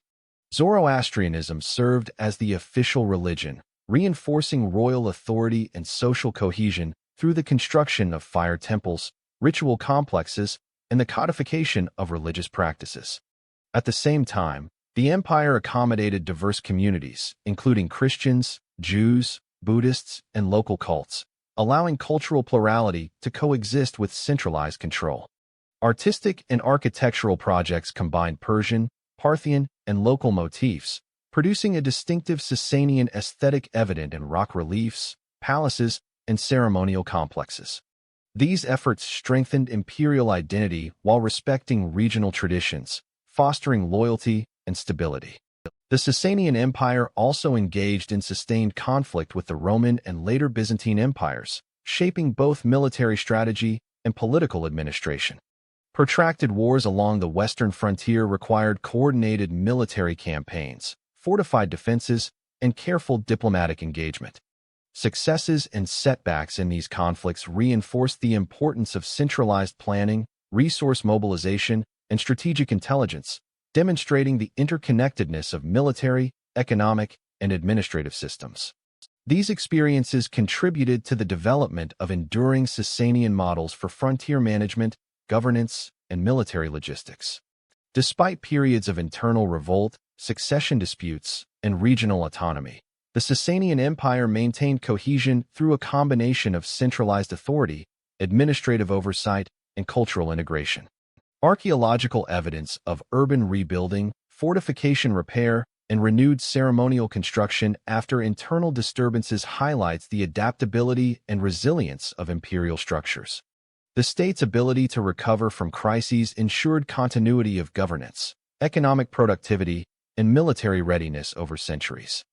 Zoroastrianism served as the official religion, reinforcing royal authority and social cohesion through the construction of fire temples, ritual complexes, and the codification of religious practices. At the same time, the empire accommodated diverse communities, including Christians, Jews, Buddhists, and local cults, allowing cultural plurality to coexist with centralized control. Artistic and architectural projects combined Persian, Parthian, and local motifs, producing a distinctive Sasanian aesthetic evident in rock reliefs, palaces, and ceremonial complexes. These efforts strengthened imperial identity while respecting regional traditions, fostering loyalty and stability. The Sasanian Empire also engaged in sustained conflict with the Roman and later Byzantine empires, shaping both military strategy and political administration. Protracted wars along the western frontier required coordinated military campaigns, fortified defenses, and careful diplomatic engagement. Successes and setbacks in these conflicts reinforced the importance of centralized planning, resource mobilization, and strategic intelligence, demonstrating the interconnectedness of military, economic, and administrative systems. These experiences contributed to the development of enduring Sasanian models for frontier management, governance, and military logistics. Despite periods of internal revolt, succession disputes, and regional autonomy, the Sasanian Empire maintained cohesion through a combination of centralized authority, administrative oversight, and cultural integration. Archaeological evidence of urban rebuilding, fortification repair, and renewed ceremonial construction after internal disturbances highlights the adaptability and resilience of imperial structures. The state's ability to recover from crises ensured continuity of governance, economic productivity, and military readiness over centuries.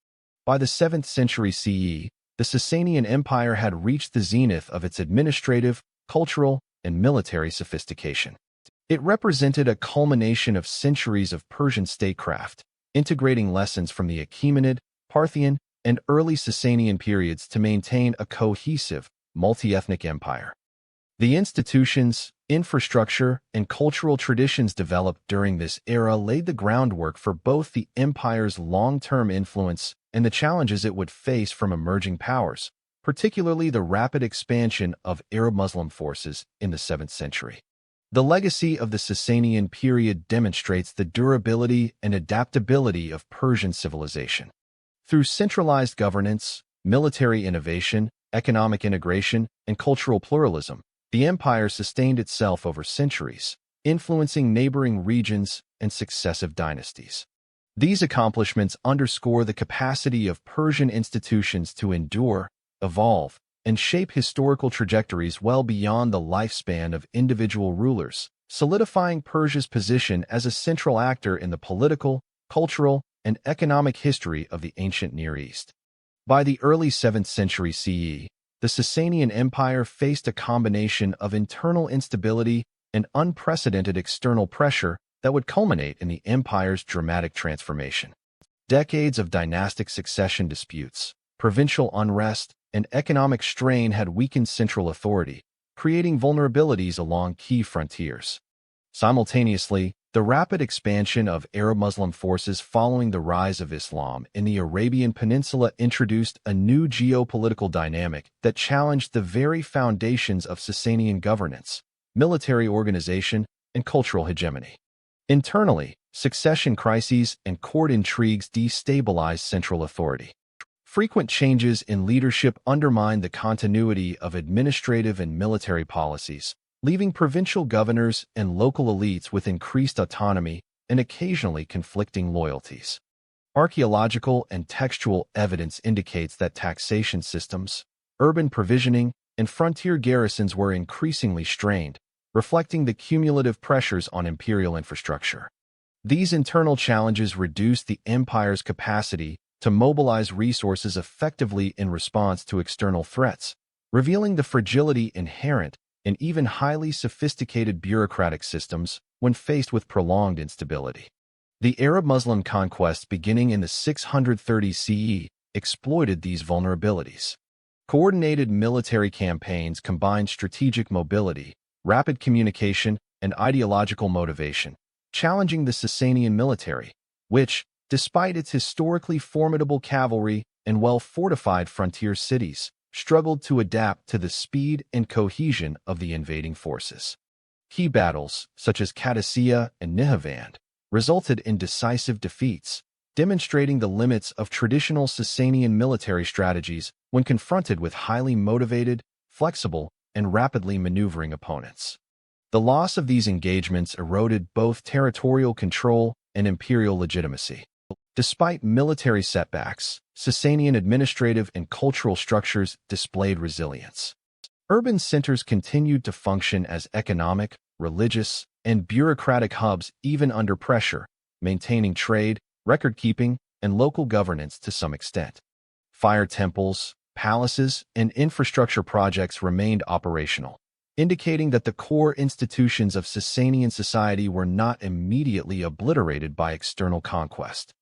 By the 7th century CE, the Sasanian Empire had reached the zenith of its administrative, cultural, and military sophistication. It represented a culmination of centuries of Persian statecraft, integrating lessons from the Achaemenid, Parthian, and early Sasanian periods to maintain a cohesive, multi-ethnic empire. The institutions, infrastructure, and cultural traditions developed during this era laid the groundwork for both the empire's long-term influence and the challenges it would face from emerging powers, particularly the rapid expansion of Arab Muslim forces in the 7th century. The legacy of the Sasanian period demonstrates the durability and adaptability of Persian civilization. Through centralized governance, military innovation, economic integration, and cultural pluralism, the empire sustained itself over centuries, influencing neighboring regions and successive dynasties. These accomplishments underscore the capacity of Persian institutions to endure, evolve, and shape historical trajectories well beyond the lifespan of individual rulers, solidifying Persia's position as a central actor in the political, cultural, and economic history of the ancient Near East. By the early 7th century CE, the Sasanian Empire faced a combination of internal instability and unprecedented external pressure that would culminate in the empire's dramatic transformation. Decades of dynastic succession disputes, provincial unrest, and economic strain had weakened central authority, creating vulnerabilities along key frontiers. Simultaneously, the rapid expansion of Arab Muslim forces following the rise of Islam in the Arabian Peninsula introduced a new geopolitical dynamic that challenged the very foundations of Sasanian governance, military organization, and cultural hegemony. Internally, succession crises and court intrigues destabilized central authority. Frequent changes in leadership undermined the continuity of administrative and military policies, leaving provincial governors and local elites with increased autonomy and occasionally conflicting loyalties. Archaeological and textual evidence indicates that taxation systems, urban provisioning, and frontier garrisons were increasingly strained, reflecting the cumulative pressures on imperial infrastructure. These internal challenges reduced the empire's capacity to mobilize resources effectively in response to external threats, revealing the fragility inherent in even highly sophisticated bureaucratic systems when faced with prolonged instability. The Arab Muslim conquest beginning in the 630s CE exploited these vulnerabilities. Coordinated military campaigns combined strategic mobility, rapid communication, and ideological motivation, challenging the Sasanian military, which, despite its historically formidable cavalry and well-fortified frontier cities, struggled to adapt to the speed and cohesion of the invading forces. Key battles, such as Qadisiyah and Nihawand, resulted in decisive defeats, demonstrating the limits of traditional Sasanian military strategies when confronted with highly motivated, flexible, and rapidly maneuvering opponents. The loss of these engagements eroded both territorial control and imperial legitimacy. Despite military setbacks, Sasanian administrative and cultural structures displayed resilience. Urban centers continued to function as economic, religious, and bureaucratic hubs even under pressure, maintaining trade, record-keeping, and local governance to some extent. Fire temples, palaces, and infrastructure projects remained operational, indicating that the core institutions of Sasanian society were not immediately obliterated by external conquest.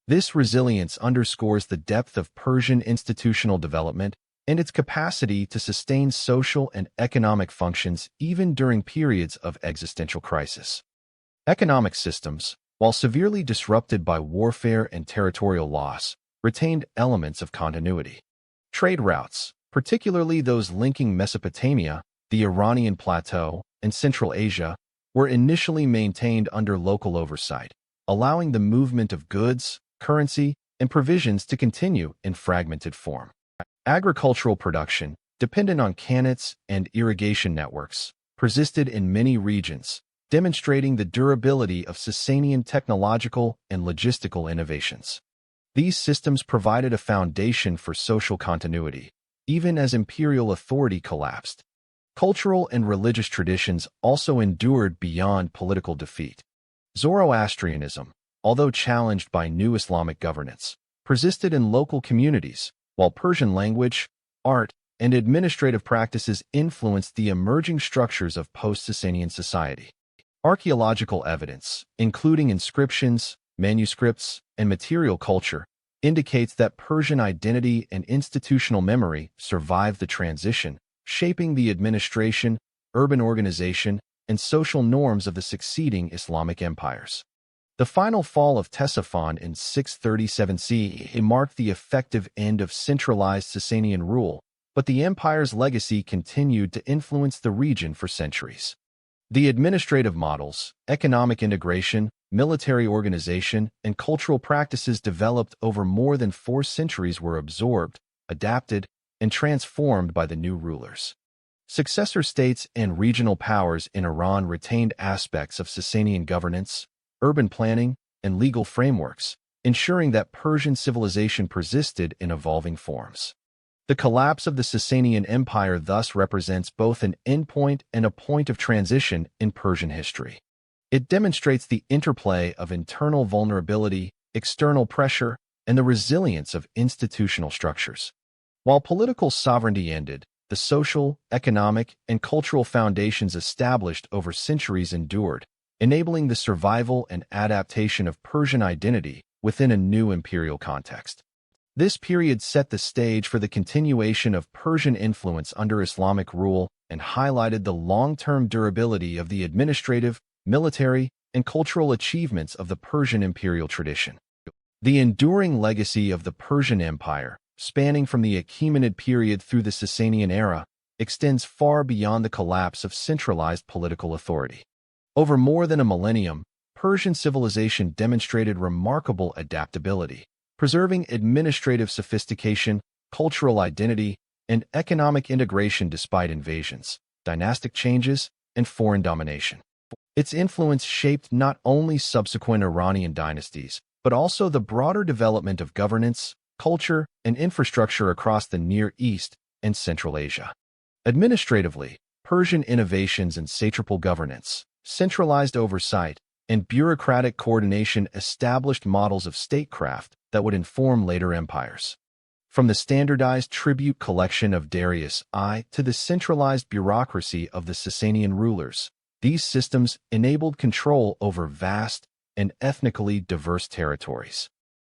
This resilience underscores the depth of Persian institutional development and its capacity to sustain social and economic functions even during periods of existential crisis. Economic systems, while severely disrupted by warfare and territorial loss, retained elements of continuity. Trade routes, particularly those linking Mesopotamia, the Iranian plateau, and Central Asia, were initially maintained under local oversight, allowing the movement of goods, currency, and provisions to continue in fragmented form. Agricultural production, dependent on qanats and irrigation networks, persisted in many regions, demonstrating the durability of Sasanian technological and logistical innovations. These systems provided a foundation for social continuity, even as imperial authority collapsed. Cultural and religious traditions also endured beyond political defeat. Zoroastrianism, although challenged by new Islamic governance, persisted in local communities, while Persian language, art, and administrative practices influenced the emerging structures of post-Sasanian society. Archaeological evidence, including inscriptions, manuscripts, and material culture, indicates that Persian identity and institutional memory survived the transition, shaping the administration, urban organization, and social norms of the succeeding Islamic empires. The final fall of Ctesiphon in 637 CE marked the effective end of centralized Sasanian rule, but the empire's legacy continued to influence the region for centuries. The administrative models, economic integration, military organization, and cultural practices developed over more than 4 centuries were absorbed, adapted, and transformed by the new rulers. Successor states and regional powers in Iran retained aspects of Sasanian governance, urban planning, and legal frameworks, ensuring that Persian civilization persisted in evolving forms. The collapse of the Sasanian Empire thus represents both an endpoint and a point of transition in Persian history. It demonstrates the interplay of internal vulnerability, external pressure, and the resilience of institutional structures. While political sovereignty ended, the social, economic, and cultural foundations established over centuries endured, enabling the survival and adaptation of Persian identity within a new imperial context. This period set the stage for the continuation of Persian influence under Islamic rule and highlighted the long-term durability of the administrative, military, and cultural achievements of the Persian imperial tradition. The enduring legacy of the Persian Empire, spanning from the Achaemenid period through the Sasanian era, extends far beyond the collapse of centralized political authority. Over more than a millennium, Persian civilization demonstrated remarkable adaptability, preserving administrative sophistication, cultural identity, and economic integration despite invasions, dynastic changes, and foreign domination. Its influence shaped not only subsequent Iranian dynasties, but also the broader development of governance, culture, and infrastructure across the Near East and Central Asia. Administratively, Persian innovations in satrapal governance, centralized oversight, and bureaucratic coordination established models of statecraft that would inform later empires. From the standardized tribute collection of Darius I to the centralized bureaucracy of the Sasanian rulers, these systems enabled control over vast and ethnically diverse territories.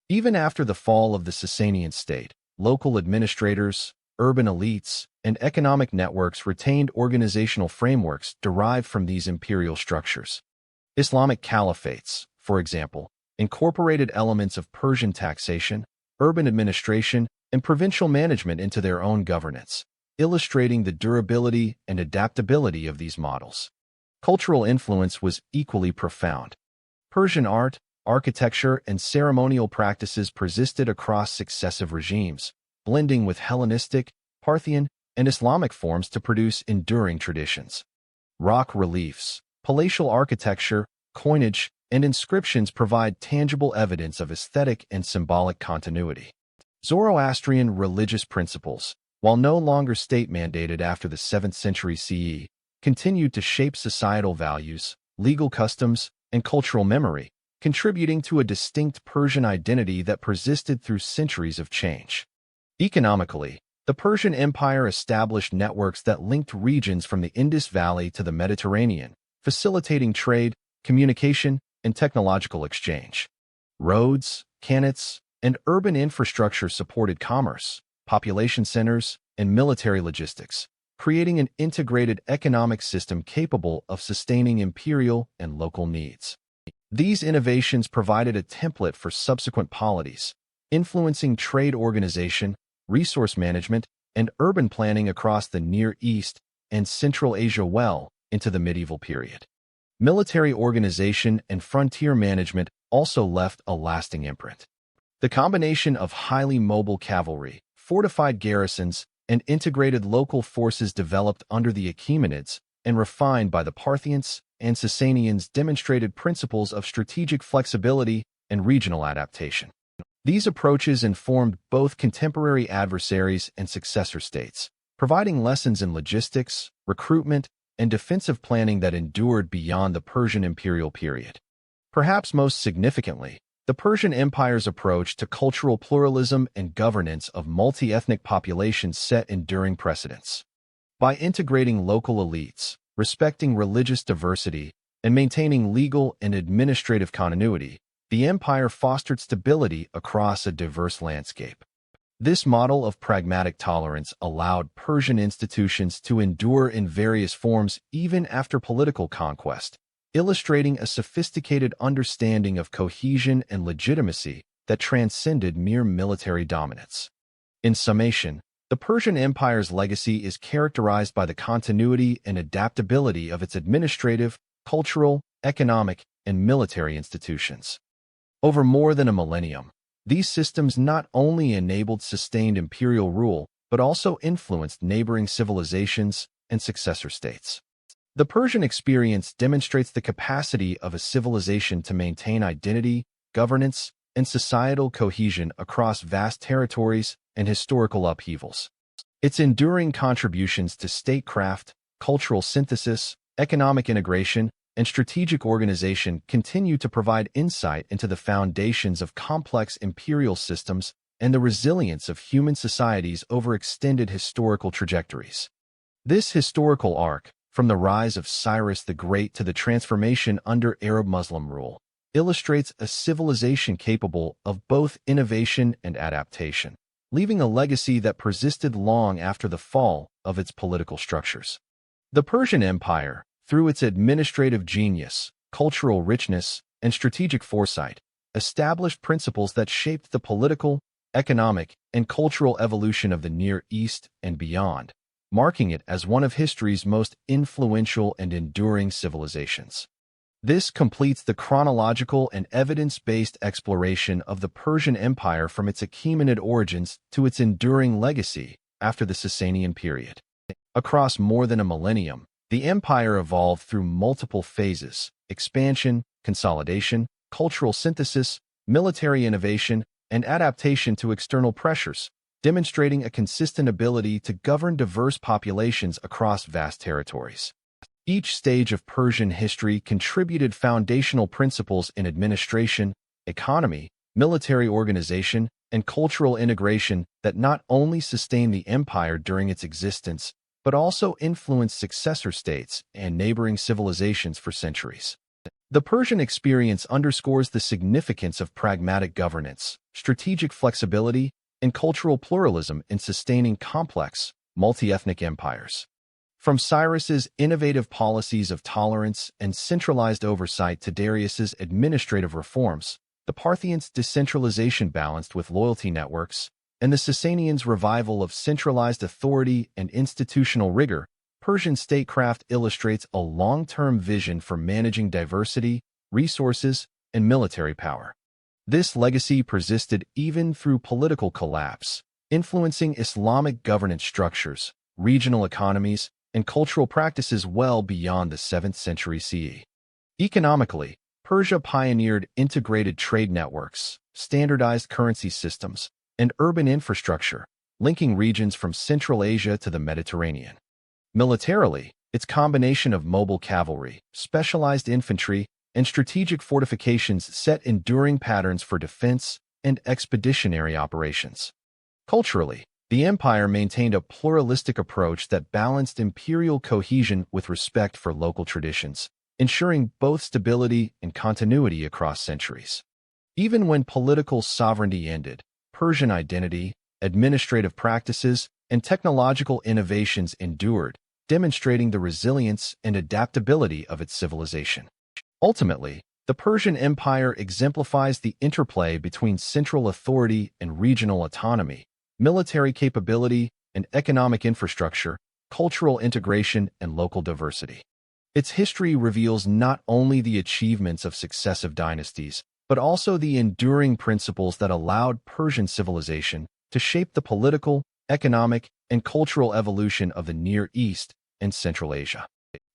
Even after the fall of the Sasanian state, local administrators, urban elites, and economic networks retained organizational frameworks derived from these imperial structures. Islamic caliphates, for example, incorporated elements of Persian taxation, urban administration, and provincial management into their own governance, illustrating the durability and adaptability of these models. Cultural influence was equally profound. Persian art, architecture, and ceremonial practices persisted across successive regimes, blending with Hellenistic, Parthian, and Islamic forms to produce enduring traditions. Rock reliefs, palatial architecture, coinage, and inscriptions provide tangible evidence of aesthetic and symbolic continuity. Zoroastrian religious principles, while no longer state-mandated after the 7th century CE, continued to shape societal values, legal customs, and cultural memory, contributing to a distinct Persian identity that persisted through centuries of change. Economically, the Persian Empire established networks that linked regions from the Indus Valley to the Mediterranean, facilitating trade, communication, and technological exchange. Roads, qanats, and urban infrastructure supported commerce, population centers, and military logistics, creating an integrated economic system capable of sustaining imperial and local needs. These innovations provided a template for subsequent polities, influencing trade organization, resource management, and urban planning across the Near East and Central Asia well into the medieval period. Military organization and frontier management also left a lasting imprint. The combination of highly mobile cavalry, fortified garrisons, and integrated local forces developed under the Achaemenids and refined by the Parthians and Sasanians demonstrated principles of strategic flexibility and regional adaptation. These approaches informed both contemporary adversaries and successor states, providing lessons in logistics, recruitment, and defensive planning that endured beyond the Persian imperial period. Perhaps most significantly, the Persian Empire's approach to cultural pluralism and governance of multi-ethnic populations set enduring precedents. By integrating local elites, respecting religious diversity, and maintaining legal and administrative continuity, the empire fostered stability across a diverse landscape. This model of pragmatic tolerance allowed Persian institutions to endure in various forms even after political conquest, illustrating a sophisticated understanding of cohesion and legitimacy that transcended mere military dominance. In summation, the Persian Empire's legacy is characterized by the continuity and adaptability of its administrative, cultural, economic, and military institutions. Over more than a millennium, these systems not only enabled sustained imperial rule, but also influenced neighboring civilizations and successor states. The Persian experience demonstrates the capacity of a civilization to maintain identity, governance, and societal cohesion across vast territories and historical upheavals. Its enduring contributions to statecraft, cultural synthesis, economic integration, and strategic organization continue to provide insight into the foundations of complex imperial systems and the resilience of human societies over extended historical trajectories. This historical arc, from the rise of Cyrus the Great to the transformation under Arab Muslim rule, illustrates a civilization capable of both innovation and adaptation, leaving a legacy that persisted long after the fall of its political structures. The Persian Empire, through its administrative genius, cultural richness, and strategic foresight, established principles that shaped the political, economic, and cultural evolution of the Near East and beyond, marking it as one of history's most influential and enduring civilizations. This completes the chronological and evidence-based exploration of the Persian Empire from its Achaemenid origins to its enduring legacy after the Sasanian period. Across more than a millennium, the empire evolved through multiple phases: expansion, consolidation, cultural synthesis, military innovation, and adaptation to external pressures, demonstrating a consistent ability to govern diverse populations across vast territories. Each stage of Persian history contributed foundational principles in administration, economy, military organization, and cultural integration that not only sustained the empire during its existence, but also influenced successor states and neighboring civilizations for centuries. The Persian experience underscores the significance of pragmatic governance, strategic flexibility, and cultural pluralism in sustaining complex, multi-ethnic empires. From Cyrus's innovative policies of tolerance and centralized oversight to Darius's administrative reforms, the Parthians' decentralization balanced with loyalty networks, and the Sasanians' revival of centralized authority and institutional rigor, Persian statecraft illustrates a long-term vision for managing diversity, resources, and military power. This legacy persisted even through political collapse, influencing Islamic governance structures, regional economies, and cultural practices well beyond the 7th century CE. Economically, Persia pioneered integrated trade networks, standardized currency systems, and urban infrastructure, linking regions from Central Asia to the Mediterranean. Militarily, its combination of mobile cavalry, specialized infantry, and strategic fortifications set enduring patterns for defense and expeditionary operations. Culturally, the empire maintained a pluralistic approach that balanced imperial cohesion with respect for local traditions, ensuring both stability and continuity across centuries. Even when political sovereignty ended, Persian identity, administrative practices, and technological innovations endured, demonstrating the resilience and adaptability of its civilization. Ultimately, the Persian Empire exemplifies the interplay between central authority and regional autonomy, military capability and economic infrastructure, cultural integration and local diversity. Its history reveals not only the achievements of successive dynasties, but also the enduring principles that allowed Persian civilization to shape the political, economic, and cultural evolution of the Near East and Central Asia.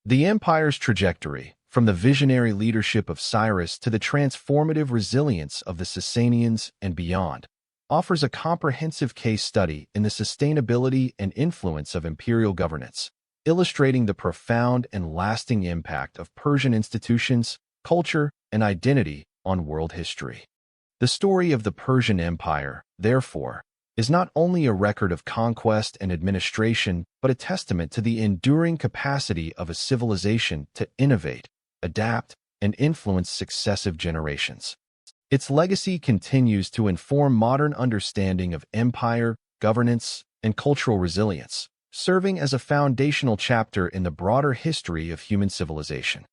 The empire's trajectory, from the visionary leadership of Cyrus to the transformative resilience of the Sasanians and beyond, offers a comprehensive case study in the sustainability and influence of imperial governance, illustrating the profound and lasting impact of Persian institutions, culture, and identity on world history. The story of the Persian Empire, therefore, is not only a record of conquest and administration, but a testament to the enduring capacity of a civilization to innovate, adapt, and influence successive generations. Its legacy continues to inform modern understanding of empire, governance, and cultural resilience, serving as a foundational chapter in the broader history of human civilization.